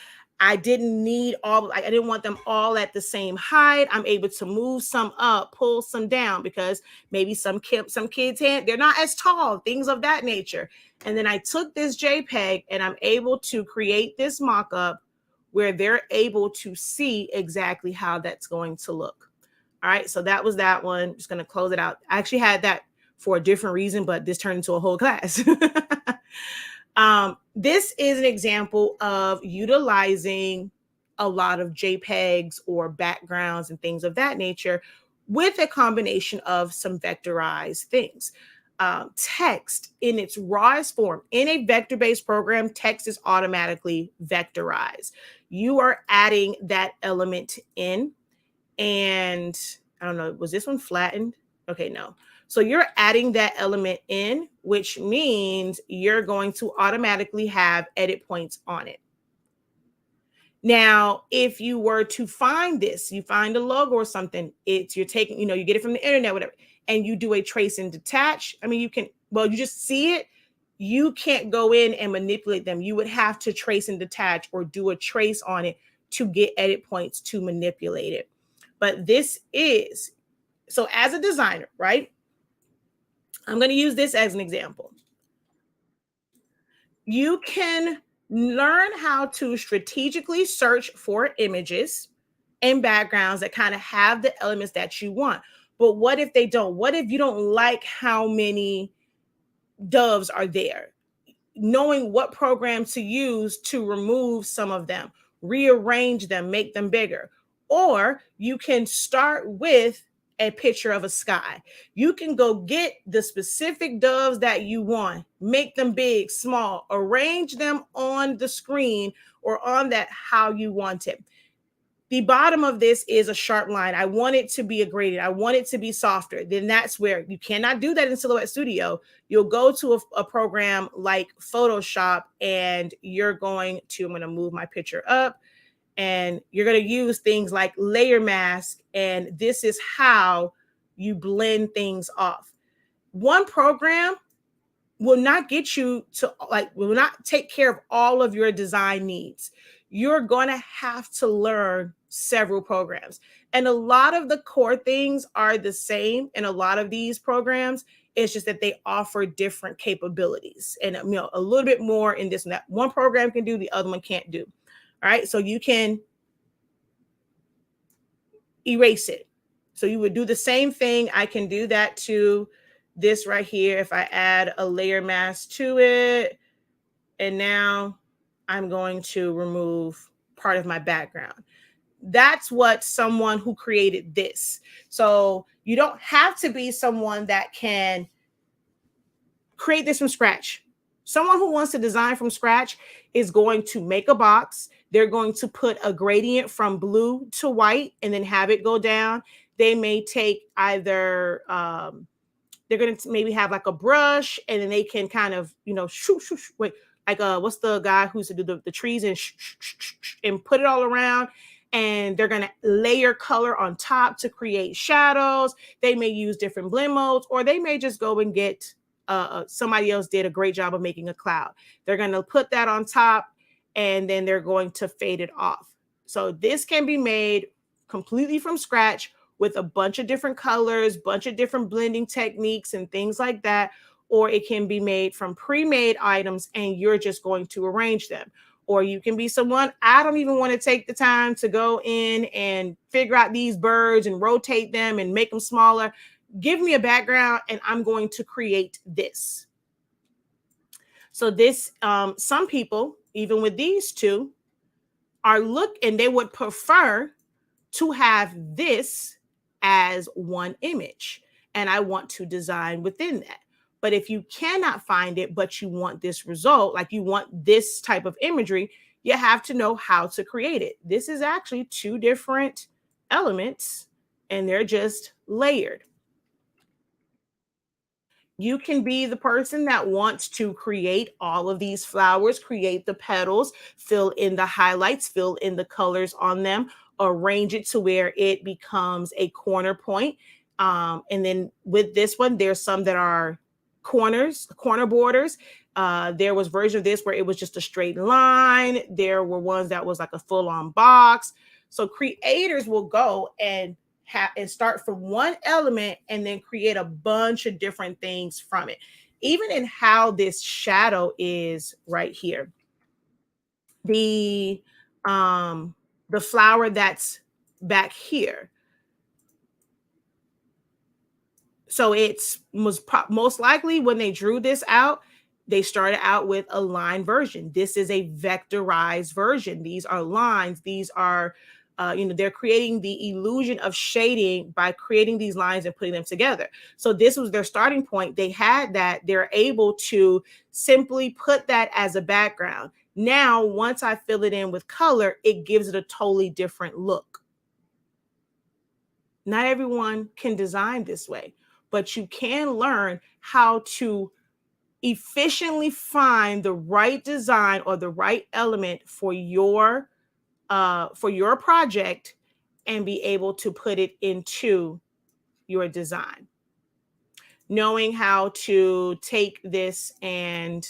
I didn't want them all at the same height. I'm able to move some up, pull some down, because maybe some kids, they're not as tall, things of that nature. And then I took this JPEG and I'm able to create this mock-up where they're able to see exactly how that's going to look. All right, so that was that one. Just going to close it out. I actually had that for a different reason, but this turned into a whole class. This is an example of utilizing a lot of JPEGs or backgrounds and things of that nature with a combination of some vectorized things. Text in its rawest form, in a vector-based program, text is automatically vectorized. You are adding that element in. And I don't know, was this one flattened? Okay, no. So you're adding that element in, which means you're going to automatically have edit points on it. Now, if you were to find this, you find a logo or something, you're taking, you get it from the internet, whatever, and you do a trace and detach. I mean, you just see it. You can't go in and manipulate them. You would have to trace and detach or do a trace on it to get edit points to manipulate it. But this is, so as a designer, right? I'm going to use this as an example. You can learn how to strategically search for images and backgrounds that kind of have the elements that you want. But what if they don't? What if you don't like how many doves are there? Knowing what program to use to remove some of them, rearrange them, make them bigger. Or you can start with a picture of a sky. You can go get the specific doves that you want, make them big, small, arrange them on the screen or on that how you want it. The bottom of this is a sharp line. I want it to be a gradient. I want it to be softer. Then that's where you cannot do that in Silhouette Studio. You'll go to a program like Photoshop and I'm going to move my picture up, and you're going to use things like layer mask. And this is how you blend things off. One program will not get you to will not take care of all of your design needs. you're going to have to learn several programs. And a lot of the core things are the same in a lot of these programs. It's just that they offer different capabilities and a little bit more in this and that. One program can do, the other one can't do. All right. So you can erase it. So you would do the same thing. I can do that to this right here. If I add a layer mask to it, and now I'm going to remove part of my background. That's what someone who created this. So you don't have to be someone that can create this from scratch. Someone who wants to design from scratch is going to make a box. They're going to put a gradient from blue to white and then have it go down. They may take either they're going to maybe have like a brush, and then they can kind of, wait, like what's the guy who used to do the trees and put it all around, and they're going to layer color on top to create shadows. They may use different blend modes, or they may just go and get somebody else did a great job of making a cloud. They're going to put that on top, and then they're going to fade it off. So this can be made completely from scratch with a bunch of different colors, bunch of different blending techniques and things like that. Or it can be made from pre-made items and you're just going to arrange them. Or you can be someone, I don't even want to take the time to go in and figure out these birds and rotate them and make them smaller. Give me a background and I'm going to create this. So this, some people, even with these two, and they would prefer to have this as one image, and I want to design within that. But if you cannot find it, but you want this result, like you want this type of imagery, you have to know how to create it. This is actually two different elements, and they're just layered. You can be the person that wants to create all of these flowers, create the petals, fill in the highlights, fill in the colors on them, arrange it to where it becomes a corner point. And then with this one, there's some that are corner borders. There was version of this where it was just a straight line. There were ones that was like a full-on box. So creators will go and start from one element and then create a bunch of different things from it. Even in how this shadow is right here. The flower that's back here. So it's most likely when they drew this out, they started out with a line version. This is a vectorized version. These are lines. These are they're creating the illusion of shading by creating these lines and putting them together. So this was their starting point. They had that. They're able to simply put that as a background. Now, once I fill it in with color, it gives it a totally different look. Not everyone can design this way, but you can learn how to efficiently find the right design or the right element for your project and be able to put it into your design. Knowing how to take this, and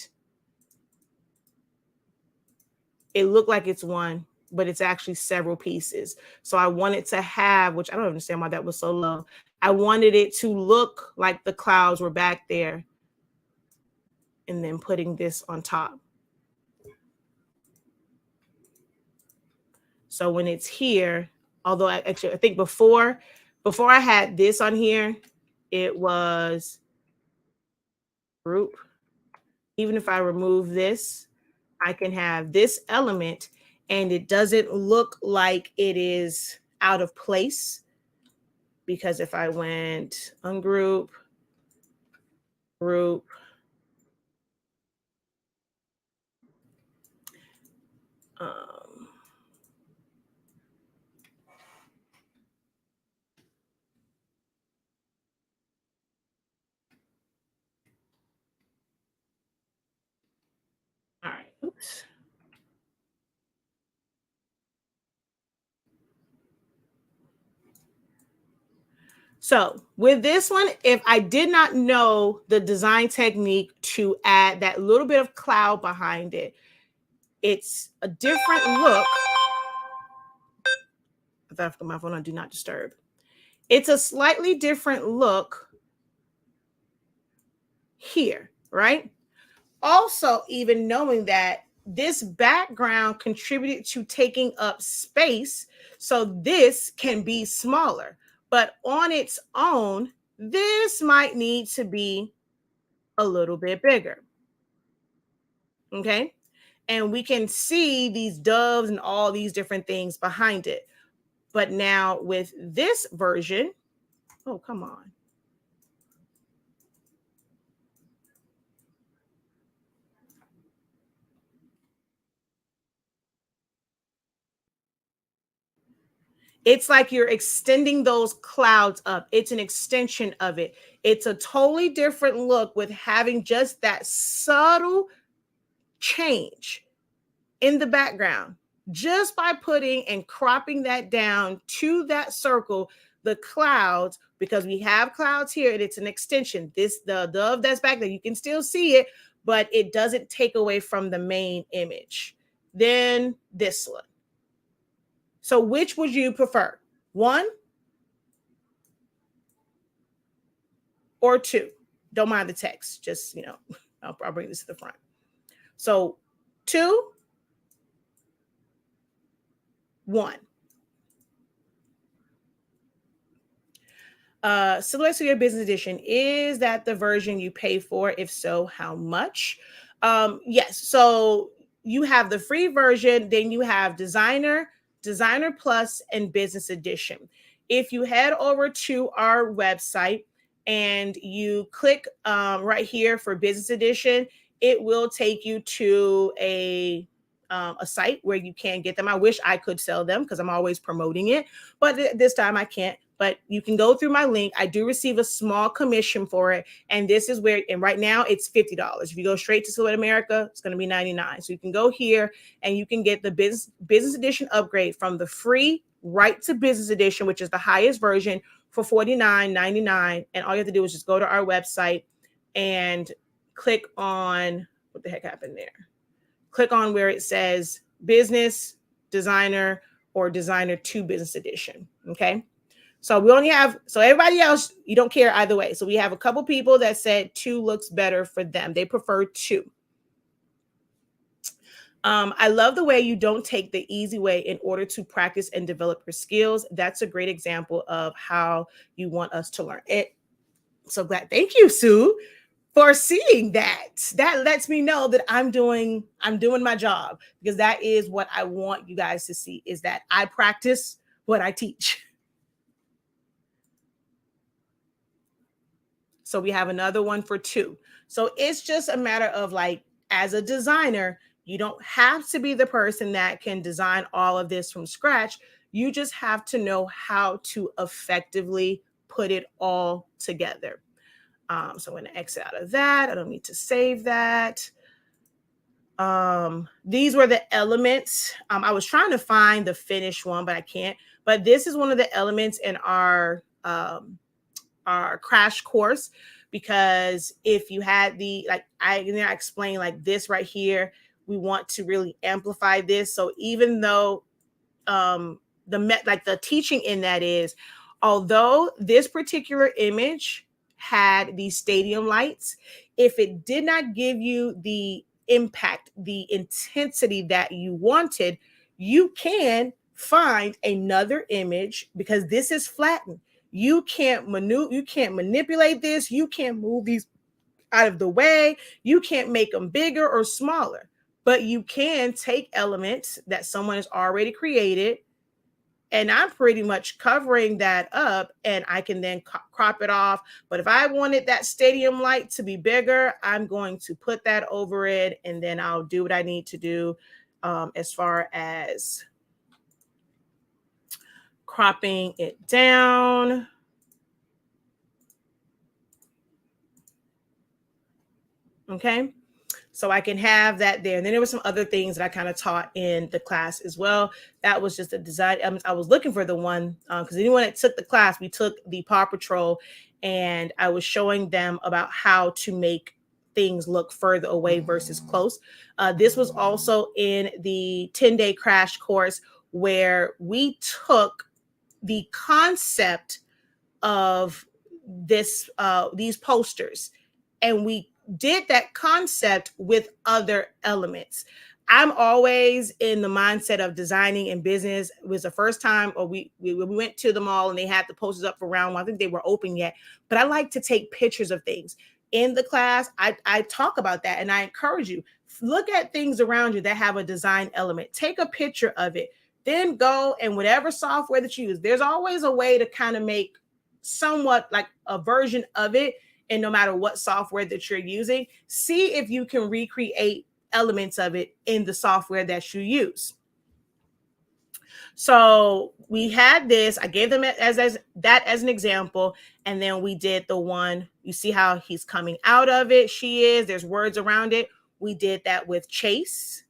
it looked like it's one, but it's actually several pieces. So I wanted to have, which I don't understand why that was so low. I wanted it to look like the clouds were back there, and then putting this on top. So when it's here, although I think before I had this on here, it was group. Even if I remove this, I can have this element and it doesn't look like it is out of place, because if I went ungroup, group, all right, oops. So with this one, if I did not know the design technique to add that little bit of cloud behind it, It's a different look. I thought I put my phone on do not disturb. It's a slightly different look here, right? Also, even knowing that this background contributed to taking up space, so this can be smaller. But on its own, this might need to be a little bit bigger. Okay. And we can see these doves and all these different things behind it. But now with this version, oh, come on. It's like you're extending those clouds up. It's an extension of it. It's a totally different look with having just that subtle change in the background. Just by putting and cropping that down to that circle, the clouds, because we have clouds here and it's an extension. This, the dove that's back there, you can still see it, but it doesn't take away from the main image. Then this one. So which would you prefer? One or two? Don't mind the text. Just, I'll bring this to the front. So 2, 1. Select Studio Business Edition. Is that the version you pay for? If so, how much? Yes. So you have the free version, then you have Designer, Designer Plus, and Business Edition. If you head over to our website and you click right here for Business Edition, it will take you to a site where you can get them. I wish I could sell them because I'm always promoting it, but this time I can't. But you can go through my link. I do receive a small commission for it. And this is where, and right now it's $50. If you go straight to Silhouette America, it's going to be $99. So you can go here and you can get the business edition upgrade from the free right to business edition, which is the highest version, for $49.99. And all you have to do is just go to our website and click on, what the heck happened there? Click on where it says business, designer, or designer 2 business edition. Okay. So we only have, so everybody else, you don't care either way. So we have a couple people that said 2 looks better for them. They prefer 2. I love the way you don't take the easy way in order to practice and develop your skills. That's a great example of how you want us to learn it. So glad. Thank you, Sue, for seeing that. That lets me know that I'm doing my job, because that is what I want you guys to see, is that I practice what I teach. So we have another one for 2. So it's just a matter of, like, as a designer, you don't have to be the person that can design all of this from scratch. You just have to know how to effectively put it all together. So I'm going to exit out of that. I don't need to save that. These were the elements. I was trying to find the finished one, but I can't. But this is one of the elements in our crash course, because if you had I explained, like, this right here, we want to really amplify this. So even though the teaching in that is, although this particular image had these stadium lights, if it did not give you the impact, the intensity that you wanted, you can find another image, because this is flattened. You can't manipulate this. You can't move these out of the way. You can't make them bigger or smaller, but you can take elements that someone has already created, and I'm pretty much covering that up, and I can then crop it off. But if I wanted that stadium light to be bigger, I'm going to put that over it, and then I'll do what I need to do as far as cropping it down. Okay. So I can have that there. And then there were some other things that I kind of taught in the class as well. That was just a design. I was looking for the one, because anyone that took the class, we took the Paw Patrol, and I was showing them about how to make things look further away versus close. This was also in the 10-day crash course where we took the concept of these posters, and we did that concept with other elements. I'm always in the mindset of designing in business. It was the first time, or we went to the mall and they had the posters up for round one. I think they were open yet, but I like to take pictures of things. In the class, I talk about that, and I encourage you, look at things around you that have a design element. Take a picture of it, then go and whatever software that you use. There's always a way to kind of make somewhat like a version of it. And no matter what software that you're using, see if you can recreate elements of it in the software that you use. So we had this, I gave them as that as an example. And then we did the one, you see how he's coming out of it. There's words around it. We did that with Chase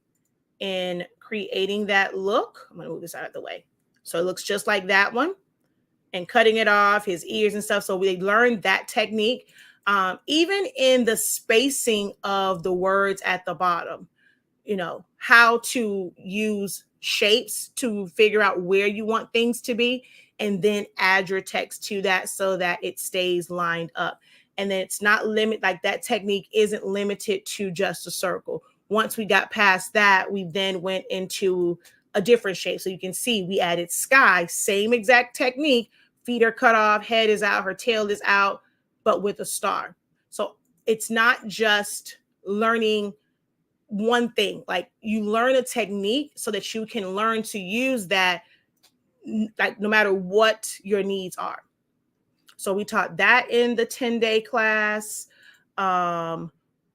in creating that look. I'm going to move this out of the way. So it looks just like that one, and cutting it off, his ears and stuff. So we learned that technique. Even in the spacing of the words at the bottom, how to use shapes to figure out where you want things to be, and then add your text to that so that it stays lined up. And then it's not like that technique isn't limited to just a circle. Once we got past that, we then went into a different shape. So you can see we added sky, same exact technique. Feet are cut off, head is out, her tail is out, but with a star. So it's not just learning one thing. Like, you learn a technique so that you can learn to use that, like, no matter what your needs are. So we taught that in the 10-day class.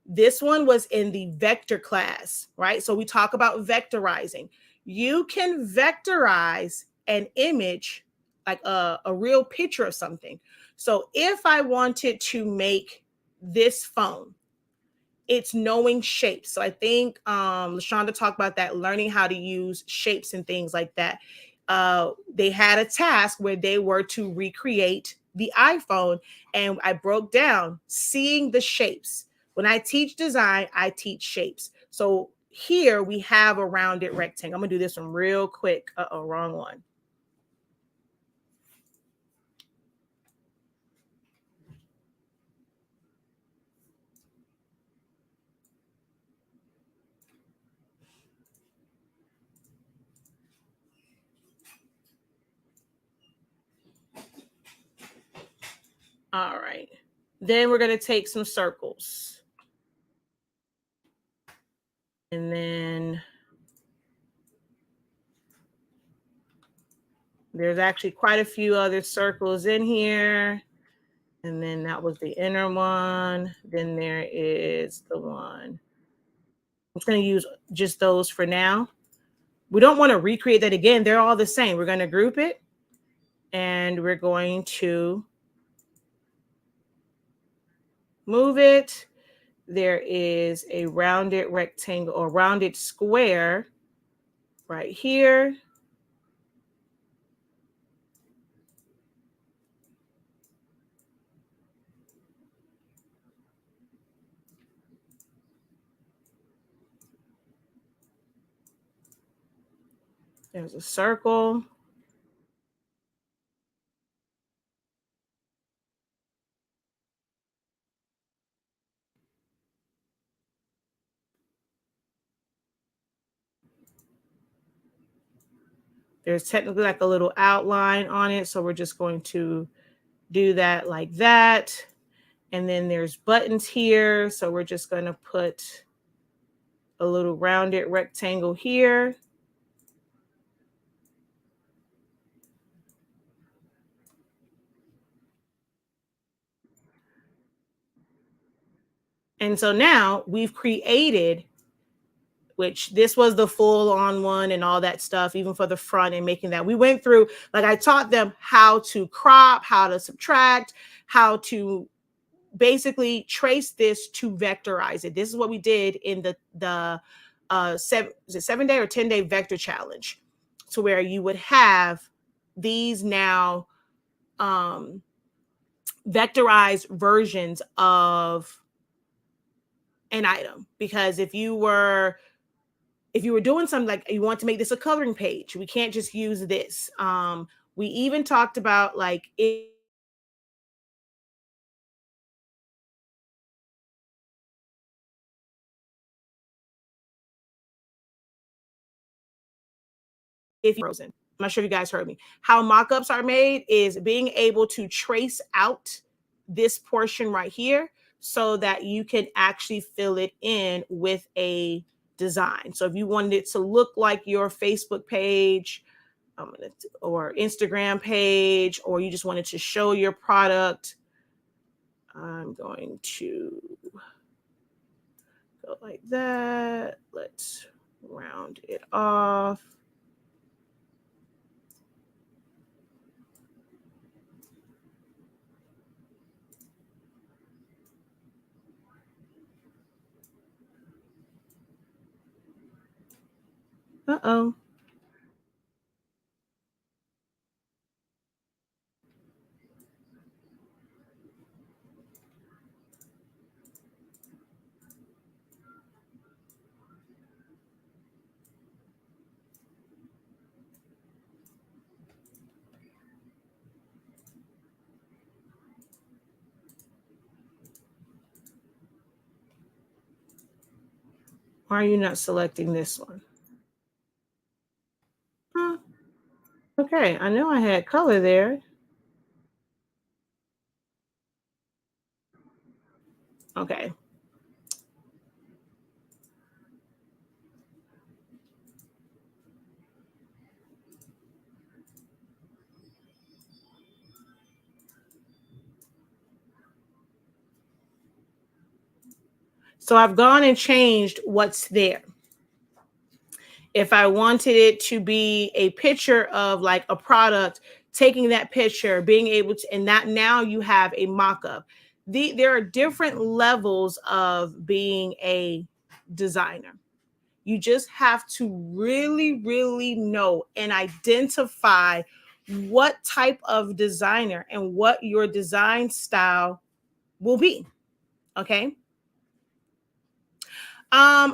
This one was in the vector class, right? So we talk about vectorizing. You can vectorize an image, like a real picture of something. So if I wanted to make this phone, it's knowing shapes. So I think LaShonda talked about that, learning how to use shapes and things like that. They had a task where they were to recreate the iPhone, and I broke down seeing the shapes. When I teach design, I teach shapes. So here we have a rounded rectangle. I'm gonna do this one real quick. Wrong one. All right. Then we're gonna take some circles. And then there's actually quite a few other circles in here. And then that was the inner one. Then there is the one. I'm just going to use just those for now. We don't want to recreate that again. They're all the same. We're going to group it, and we're going to move it. There is a rounded rectangle or rounded square right here. There's a circle. There's technically like a little outline on it. So we're just going to do that like that. And then there's buttons here. So we're just going to put a little rounded rectangle here. And so now we've created, which this was the full on one and all that stuff, even for the front and making that. We went through, like, I taught them how to crop, how to subtract, how to basically trace this to vectorize it. This is what we did in the 7-day or 10-day vector challenge, to where you would have these now vectorized versions of an item, because if you were doing something like you want to make this a coloring page, we can't just use this. We even talked about like if you're frozen. I'm not sure if you guys heard me. How mock-ups are made is being able to trace out this portion right here so that you can actually fill it in with a design. So if you wanted it to look like your Facebook page, or Instagram page, or you just wanted to show your product, I'm going to go like that. Let's round it off. Uh-oh. Why are you not selecting this one? Huh. Okay, I know I had color there. Okay. So I've gone and changed what's there. If I wanted it to be a picture of like a product, taking that picture, being able to, and that now you have a mock-up. There are different levels of being a designer. You just have to really, really know and identify what type of designer and what your design style will be. Okay.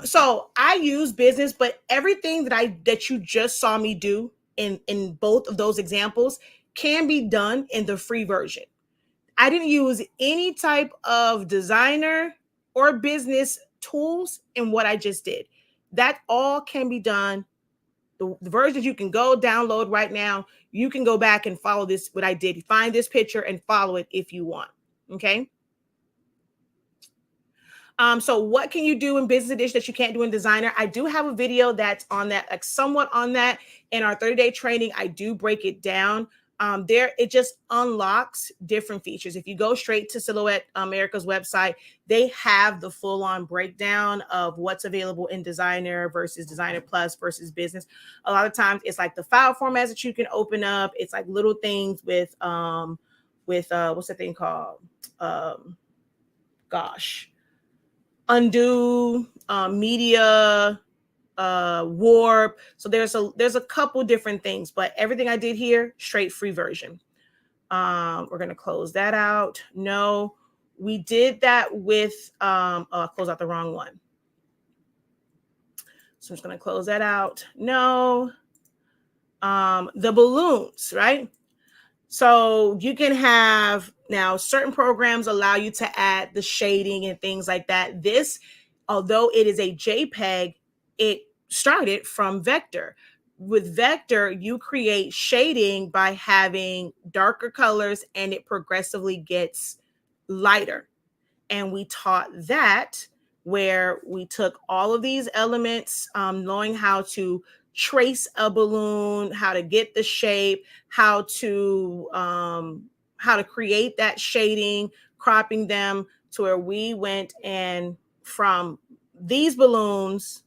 So I use business, but everything that you just saw me do in both of those examples can be done in the free version. I didn't use any type of designer or business tools in what I just did. That all can be done. The versions you can go download right now. You can go back and follow this, what I did. Find this picture and follow it if you want. Okay. So what can you do in business edition that you can't do in designer? I do have a video that's on that, like somewhat on that in our 30-day training. I do break it down. There, it just unlocks different features. If you go straight to Silhouette America's website, they have the full-on breakdown of what's available in designer versus designer plus versus business. A lot of times it's like the file formats that you can open up. It's like little things with what's that thing called? Gosh, undo, media, warp. So there's a couple different things, but everything I did here, straight free version. We're gonna close that out. No, we did that with close out the wrong one. So I'm just gonna close that out. No, the balloons, right? So you can have now certain programs allow you to add the shading and things like that. This, although it is a JPEG, it started from vector. With vector, you create shading by having darker colors and it progressively gets lighter. And we taught that where we took all of these elements, knowing how to trace a balloon, how to get the shape, how to create that shading, cropping them to where we went and from these balloons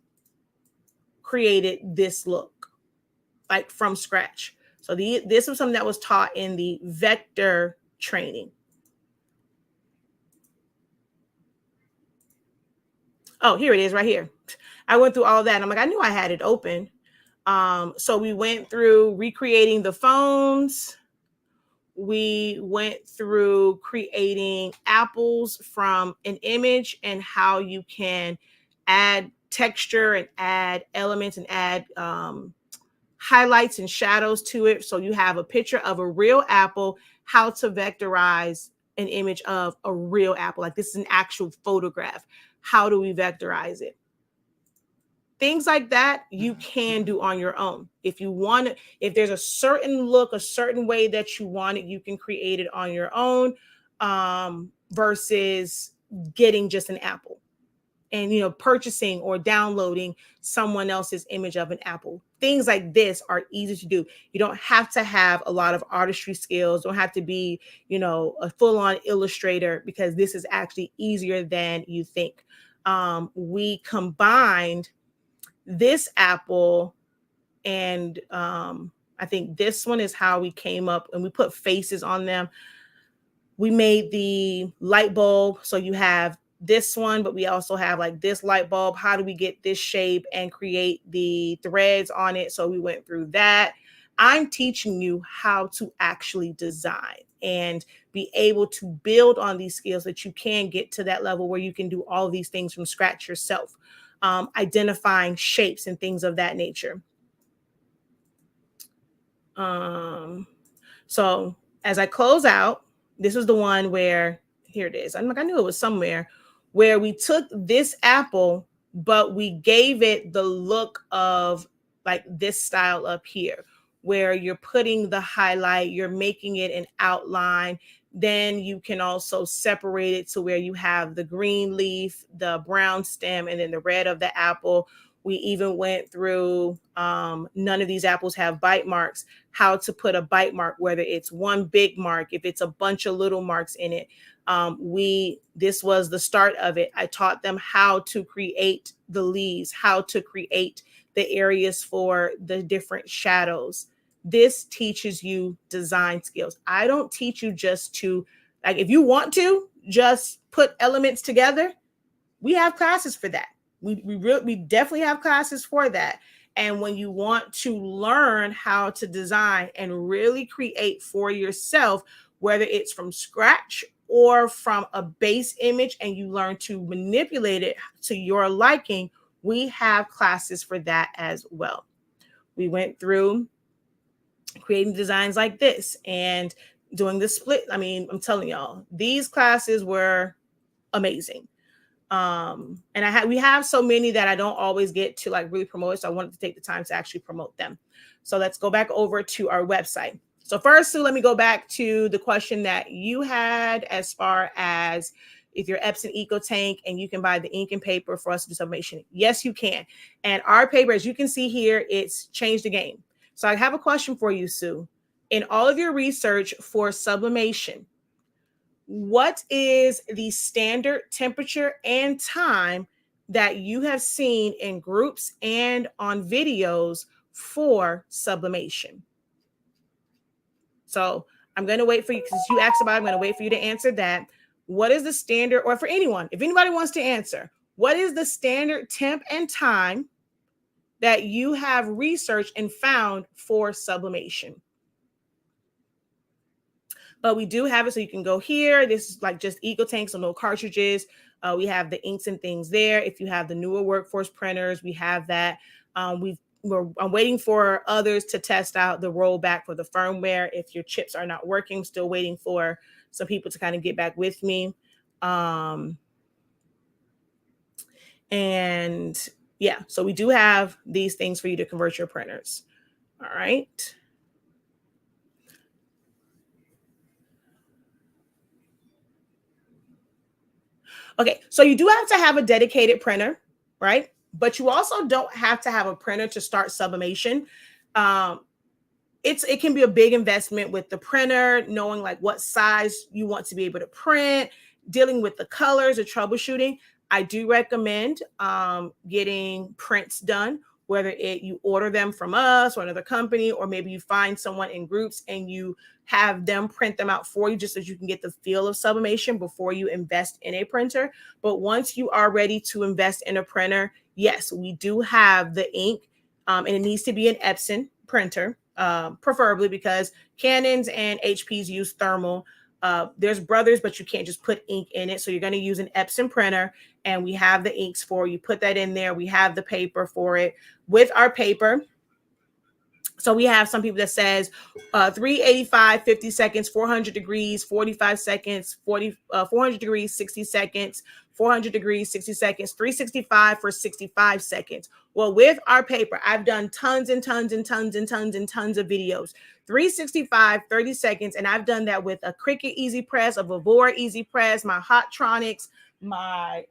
created this look, like from scratch. So this was something that was taught in the vector training. Oh, here it is right here. I went through all of that. And I'm like, I knew I had it open. So we went through recreating the phones. we went through creating apples from an image and how you can add texture and add elements and add highlights and shadows to it. So you have a picture of a real apple, how to vectorize an image of a real apple. Like this is an actual photograph. How do we vectorize it? Things like that you can do on your own. If you want it, if there's a certain look, a certain way that you want it, you can create it on your own, versus getting just an apple and purchasing or downloading someone else's image of an apple. Things like this are easy to do. You don't have to have a lot of artistry skills, don't have to be a full-on illustrator, because this is actually easier than you think. We combined this apple and I think this one is how we came up, and we put faces on them. We made the light bulb, so you have this one, but we also have like this light bulb. How do we get this shape and create the threads on it? So we went through that. I'm teaching you how to actually design and be able to build on these skills, that you can get to that level where you can do all of these things from scratch yourself, identifying shapes and things of that nature. So as I close out, this was the one where, here it is. I'm like, I knew it was somewhere, where we took this apple, but we gave it the look of like this style up here, where you're putting the highlight, you're making it an outline. Then you can also separate it to where you have the green leaf, the brown stem, and then the red of the apple. We even went through, none of these apples have bite marks, how to put a bite mark, whether it's one big mark, if it's a bunch of little marks in it. This was the start of it. I taught them how to create the leaves, how to create the areas for the different shadows. This teaches you design skills. I don't teach you just to, like, if you want to just put elements together, we have classes for that. We definitely have classes for that. And when you want to learn how to design and really create for yourself, whether it's from scratch or from a base image, and you learn to manipulate it to your liking, we have classes for that as well. We went through creating designs like this and doing the split. I mean, I'm telling y'all, these classes were amazing. And we have so many that I don't always get to like really promote. So I wanted to take the time to actually promote them. So let's go back over to our website. So first, Sue, let me go back to the question that you had as far as if you're Epson EcoTank and you can buy the ink and paper for us to do sublimation. Yes, you can. And our paper, as you can see here, it's changed the game. So I have a question for you, Sue. In all of your research for sublimation, what is the standard temperature and time that you have seen in groups and on videos for sublimation? So I'm going to wait for you, because you asked about it, I'm going to wait for you to answer that. What is the standard, or for anyone, if anybody wants to answer, what is the standard temp and time that you have researched and found for sublimation? But we do have it, so you can go here. This is like just EcoTank, so no cartridges. We have the inks and things there. If you have the newer workforce printers, we have that. I'm waiting for others to test out the rollback for the firmware. If your chips are not working, still waiting for some people to kind of get back with me. And yeah, so we do have these things for you to convert your printers. All right. Okay, so you do have to have a dedicated printer, right? But you also don't have to have a printer to start sublimation. It can be a big investment with the printer, knowing like what size you want to be able to print, dealing with the colors, or troubleshooting. I do recommend getting prints done, whether you order them from us or another company, or maybe you find someone in groups and you have them print them out for you, just so you can get the feel of sublimation before you invest in a printer. But once you are ready to invest in a printer, yes, we do have the ink, and it needs to be an Epson printer. preferably, because Canons and HPs use thermal. There's brothers, but you can't just put ink in it. So you're going to use an Epson printer, and we have the inks for you. Put that in there. We have the paper for it. With our paper, so we have some people that says 385, 50 seconds, 400 degrees, 45 seconds, 400 degrees, 60 seconds, 400 degrees, 60 seconds, 365 for 65 seconds. Well, with our paper, I've done tons and tons and tons and tons and tons of videos. 365, 30 seconds, and I've done that with a Cricut Easy Press, a Vivora Easy Press, my Hottronics, my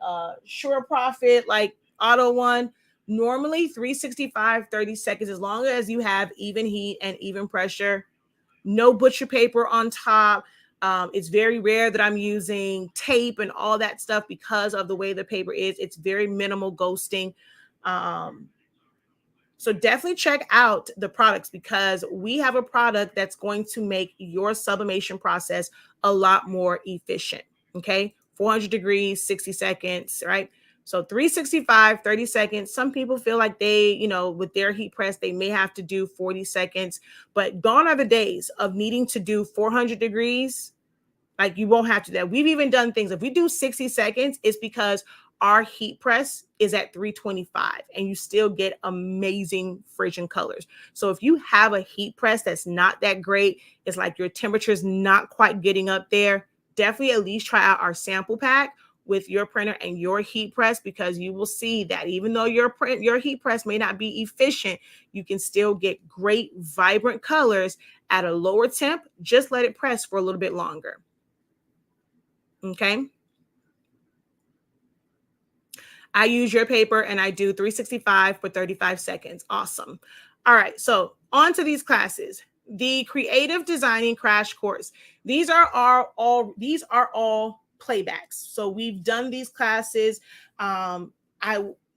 Sure Profit, like Auto One. Normally 365, 30 seconds, as long as you have even heat and even pressure, no butcher paper on top. It's very rare that I'm using tape and all that stuff because of the way the paper is. It's very minimal ghosting. So definitely check out the products, because we have a product that's going to make your sublimation process a lot more efficient. Okay. 400 degrees, 60 seconds, right? So 365, 30 seconds. Some people feel like they, with their heat press, they may have to do 40 seconds, but gone are the days of needing to do 400 degrees. Like, you won't have to do that. We've even done things. If we do 60 seconds, it's because our heat press is at 325 and you still get amazing friction colors. So if you have a heat press that's not that great, it's like your temperature is not quite getting up there, definitely at least try out our sample pack with your printer and your heat press, because you will see that even though your heat press may not be efficient, you can still get great vibrant colors at a lower temp. Just let it press for a little bit longer. Okay. I use your paper and I do 365 for 35 seconds. Awesome. All right. So on to these classes. The creative designing crash course. These are all playbacks. So we've done these classes. I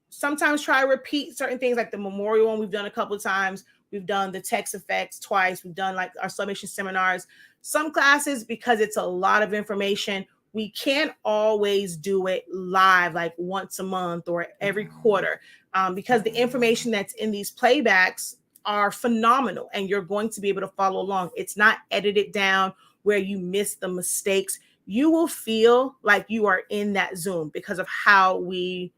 sometimes try to repeat certain things, like the memorial one we've done a couple of times. We've done the text effects twice. We've done like our sublimation seminars. Some classes, because it's a lot of information, we can't always do it live, like once a month or every quarter, because the information that's in these playbacks are phenomenal and you're going to be able to follow along. It's not edited down where you miss the mistakes. You will feel like you are in that Zoom because of how we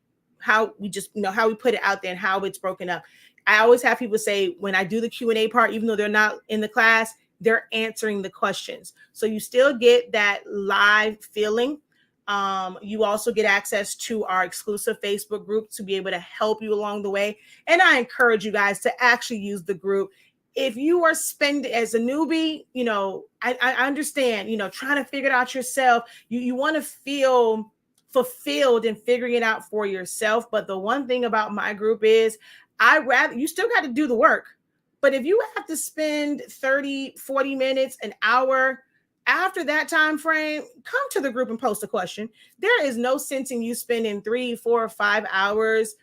just, how we put it out there and how it's broken up. I always have people say, when I do the Q&A part, even though they're not in the class, they're answering the questions. So you still get that live feeling. You also get access to our exclusive Facebook group to be able to help you along the way. And I encourage you guys to actually use the group. If you are spending as a newbie, I understand, trying to figure it out yourself. You want to feel fulfilled in figuring it out for yourself. But the one thing about my group is you still got to do the work. But if you have to spend 30, 40 minutes, an hour, after that time frame, come to the group and post a question. There is no sense in you spending 3, 4, 5 hours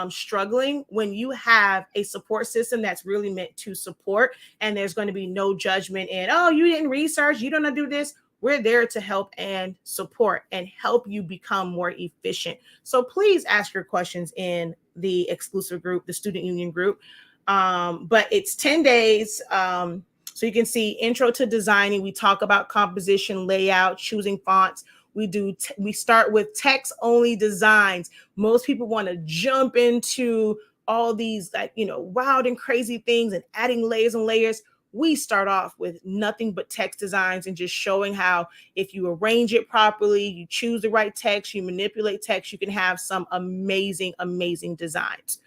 struggling when you have a support system that's really meant to support, and there's going to be no judgment in, oh, you didn't research, you don't know how to do this. We're there to help and support and help you become more efficient. So please ask your questions in the exclusive group, the Student Union group. But it's 10 days. So you can see intro to designing. We talk about composition, layout, choosing fonts. We start with text only designs. Most people want to jump into all these wild and crazy things and adding layers and layers. We start off with nothing but text designs and just showing how, if you arrange it properly, you choose the right text, you manipulate text, you can have some amazing, amazing designs.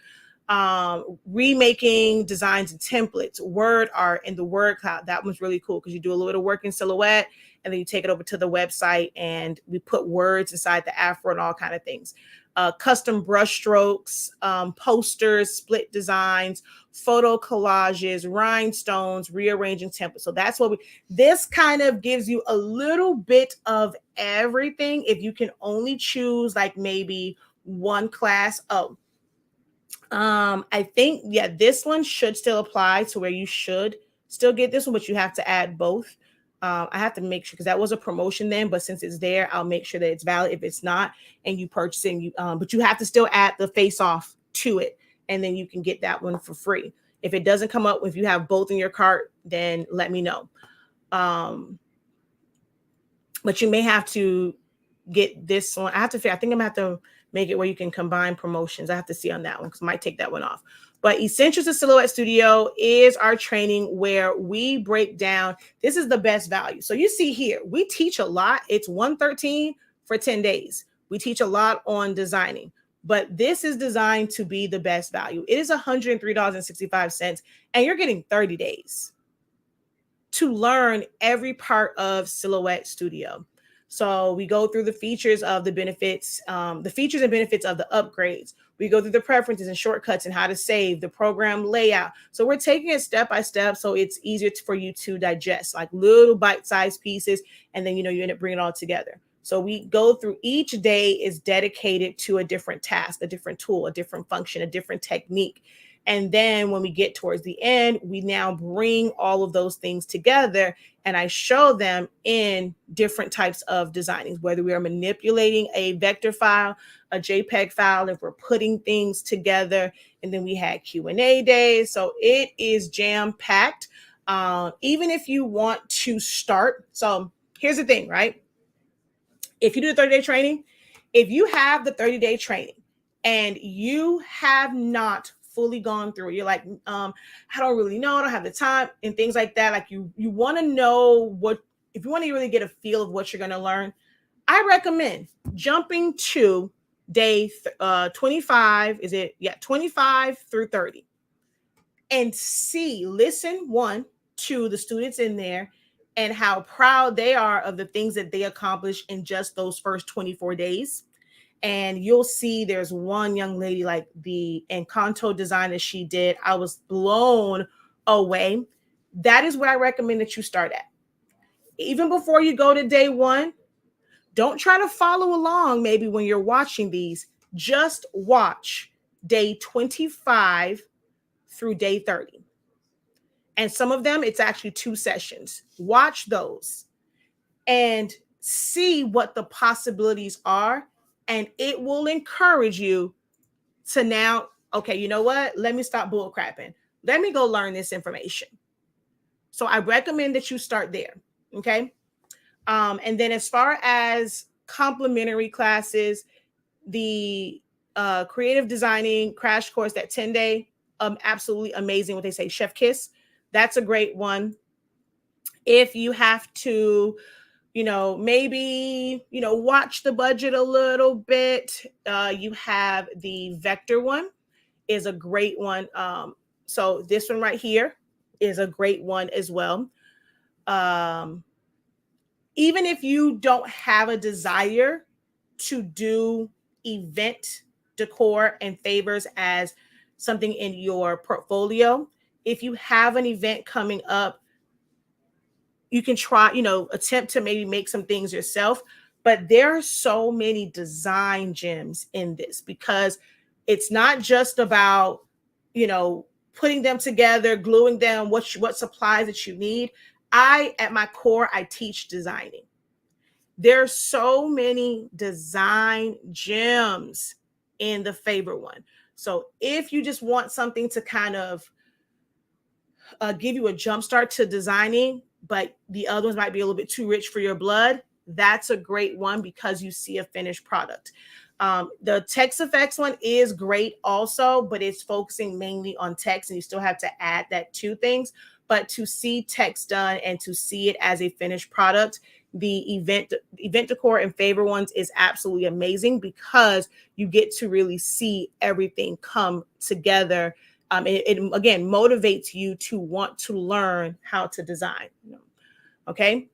Remaking designs and templates, word art in the word cloud. That one's really cool because you do a little bit of work in Silhouette and then you take it over to the website and we put words inside the Afro and all kind of things. Custom brush strokes, posters, split designs, photo collages, rhinestones, rearranging templates. So that's what this kind of gives you a little bit of everything. If you can only choose like maybe one class. I think, this one should still apply to where you should still get this one, but you have to add both. I have to make sure, because that was a promotion then, but since it's there, I'll make sure that it's valid. If it's not and you purchase it, but you have to still add the face off to it, and then you can get that one for free. If it doesn't come up, if you have both in your cart, then let me know. But you may have to get this one. I think I'm gonna have to make it where you can combine promotions. I have to see on that one because I might take that one off. But Essentials of Silhouette Studio is our training where we break down. This is the best value. So you see here, we teach a lot. It's $113 for 10 days. We teach a lot on designing, but this is designed to be the best value. It is $103.65, and you're getting 30 days to learn every part of Silhouette Studio. So we go through the features of the benefits, the features and benefits of the upgrades. We go through the preferences and shortcuts and how to save, the program layout. So we're taking it step by step so it's easier for you to digest, like little bite-sized pieces, and then you end up bringing it all together. So we go through, each day is dedicated to a different task, a different tool, a different function, a different technique. And then when we get towards the end, we now bring all of those things together and I show them in different types of designing, whether we are manipulating a vector file, a JPEG file, if we're putting things together. And then we had Q&A days. So it is jam-packed. Even if you want to start. So here's the thing, right? If you do the 30-day training, if you have the 30-day training and you have not fully gone through it, you're like, I don't really know, I don't have the time and things like that. Like you want to know if you want to really get a feel of what you're going to learn, I recommend jumping to day 25. 25 through 30 and listen to the students in there and how proud they are of the things that they accomplished in just those first 24 days. And you'll see there's one young lady, like the Encanto design that she did. I was blown away. That is where I recommend that you start at. Even before you go to day 1, don't try to follow along maybe when you're watching these. Just watch day 25 through day 30. And some of them, it's actually 2 sessions. Watch those and see what the possibilities are. And it will encourage you to now, okay, you know what? Let me stop bull crapping. Let me go learn this information. So I recommend that you start there. Okay. And then as far as complimentary classes, the creative designing crash course, that 10-day, absolutely amazing. What they say, chef kiss. That's a great one. If you have to, maybe, watch the budget a little bit. You have the vector one is a great one. So this one right here is a great one as well. Even if you don't have a desire to do event decor and favors as something in your portfolio, if you have an event coming up, you can try, attempt to maybe make some things yourself. But there are so many design gems in this because it's not just about, putting them together, gluing them, what supplies that you need. At my core, I teach designing. There's so many design gems in the favor one. So if you just want something to kind of give you a jump start to designing, but the other ones might be a little bit too rich for your blood, that's a great one because you see a finished product. The text effects one is great also, but it's focusing mainly on text and you still have to add that to things. But to see text done and to see it as a finished product, the event decor and favor ones is absolutely amazing because you get to really see everything come together. It again motivates you to want to learn how to design. Okay.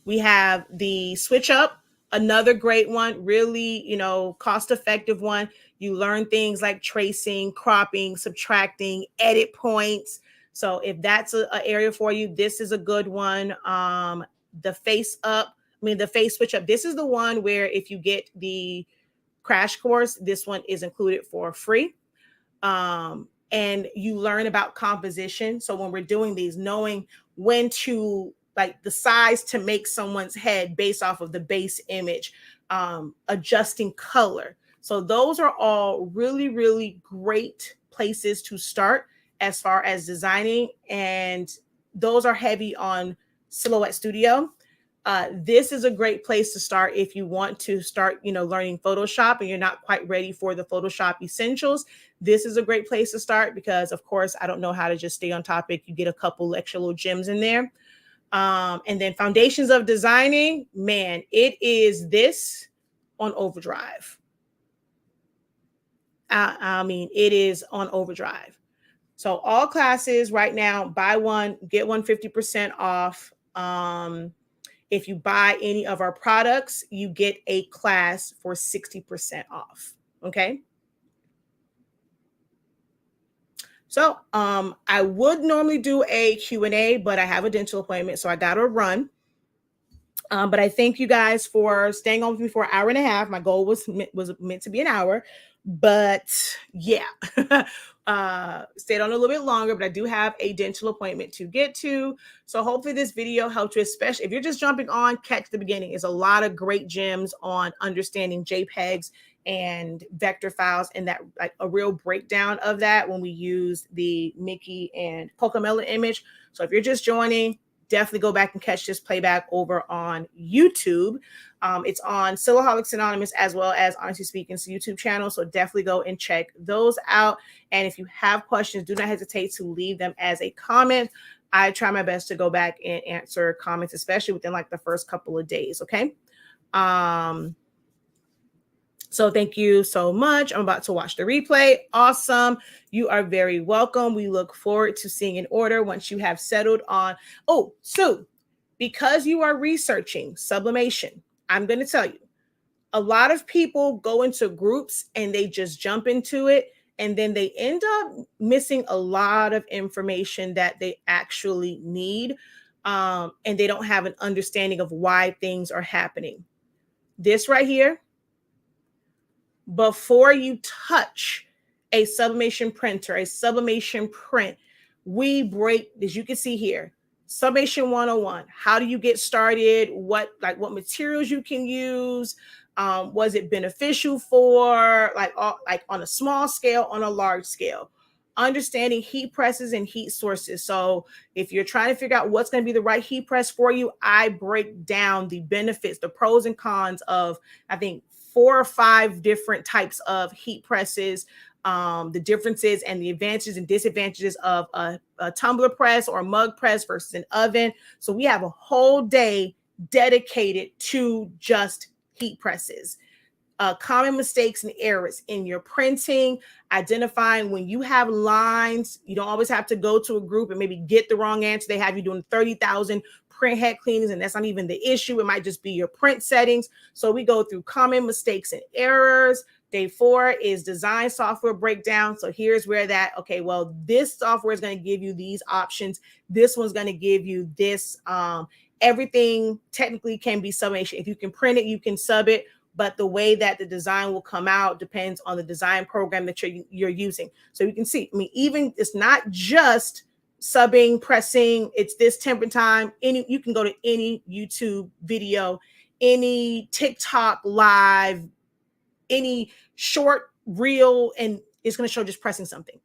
We have the switch up, another great one, really, cost-effective one. You learn things like tracing, cropping, subtracting, edit points. So if that's an area for you, this is a good one. The face switch up. This is the one where if you get the crash course, this one is included for free. And you learn about composition. So when we're doing these, knowing when to, like, the size to make someone's head based off of the base image, adjusting color. So those are all really, really great places to start as far as designing, and those are heavy on Silhouette Studio. This is a great place to start if you want to start, learning Photoshop and you're not quite ready for the Photoshop essentials. This is a great place to start because, of course, I don't know how to just stay on topic. You get a couple extra little gems in there. And then Foundations of Designing, man, it is this on overdrive. I mean, it is on overdrive. So all classes right now, buy one, get one 50% off. If you buy any of our products, you get a class for 60% off. Okay. So I would normally do a Q&A, but I have a dental appointment, so I got to run. But I thank you guys for staying on with me for an hour and a half. My goal was meant to be an hour, but yeah, stayed on a little bit longer, but I do have a dental appointment to get to. So hopefully this video helped you, especially if you're just jumping on, catch the beginning. There's a lot of great gems on understanding JPEGs and vector files, and that like a real breakdown of that when we use the Mickey and Cocomelon image. So if you're just joining, definitely go back and catch this playback over on YouTube. It's on Silaholics Anonymous as well as Honestly Speaking's YouTube channel. So definitely go and check those out. And if you have questions, do not hesitate to leave them as a comment. I try my best to go back and answer comments, especially within like the first couple of days. Okay. So thank you so much. I'm about to watch the replay. Awesome. You are very welcome. We look forward to seeing an order once you have settled on. Oh, Sue, because you are researching sublimation, I'm going to tell you, a lot of people go into groups and they just jump into it, and then they end up missing a lot of information that they actually need, and they don't have an understanding of why things are happening. This right here, before you touch a sublimation printer, a sublimation print, we break, as you can see here, Sublimation 101. How do you get started? What materials you can use? Was it beneficial for like on a small scale, on a large scale? Understanding heat presses and heat sources. So if you're trying to figure out what's going to be the right heat press for you, I break down the benefits, the pros and cons of, I think, 4 or 5 different types of heat presses, the differences and the advantages and disadvantages of a tumbler press or a mug press versus an oven. So we have a whole day dedicated to just heat presses. Common mistakes and errors in your printing, identifying when you have lines. You don't always have to go to a group and maybe get the wrong answer. They have you doing 30,000 print head cleanings, and that's not even the issue. It might just be your print settings. So we go through common mistakes and errors. Day 4 is design software breakdown. So here's where that, okay, well, this software is going to give you these options. This one's going to give you this. Everything technically can be sublimation. If you can print it, you can sub it. But the way that the design will come out depends on the design program that you're using. So you can see, I mean, even it's not just subbing, pressing, it's this temp and time. You can go to any YouTube video, any TikTok live, any short reel, and it's going to show just pressing something.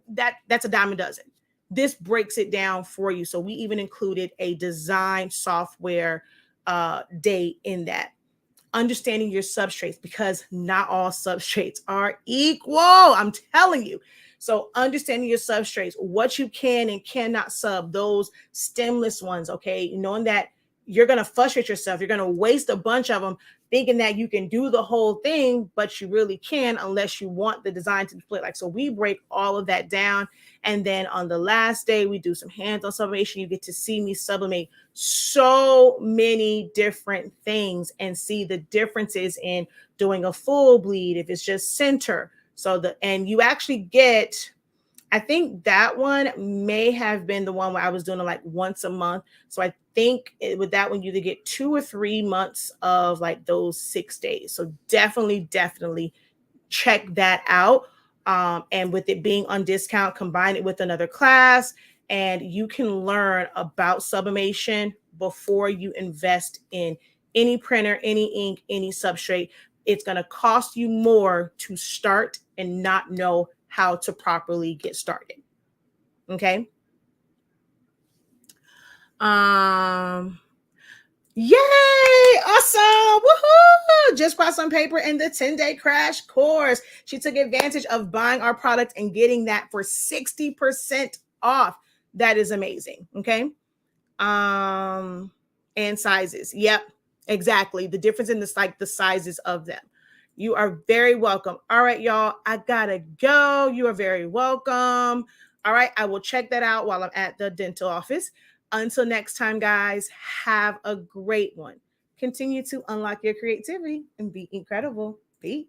That's a dime a dozen. This breaks it down for you. So we even included a design software day in that. Understanding your substrates, because not all substrates are equal. I'm telling you. So understanding your substrates, what you can and cannot sub, those stemless ones, okay? Knowing that you're going to frustrate yourself. You're going to waste a bunch of them thinking that you can do the whole thing, but you really can unless you want the design to be split. Like, so we break all of that down. And then on the last day, we do some hands-on sublimation. You get to see me sublimate so many different things and see the differences in doing a full bleed, if it's just center. And you actually get, I think that one may have been the one where I was doing it like once a month. So I think with that one, you either get 2 or 3 months of like those 6 days. So definitely check that out. And with it being on discount, combine it with another class, and you can learn about sublimation before you invest in any printer, any ink, any substrate. It's going to cost you more to start and not know how to properly get started. Okay. Yay! Awesome! Woohoo! Just bought some paper in the 10-day crash course. She took advantage of buying our product and getting that for 60% off. That is amazing. Okay. And sizes. Yep, exactly. The difference in the sizes of them. You are very welcome. All right, y'all. I gotta go. You are very welcome. All right, I will check that out while I'm at the dental office. Until next time, guys, have a great one. Continue to unlock your creativity and be incredible. Peace.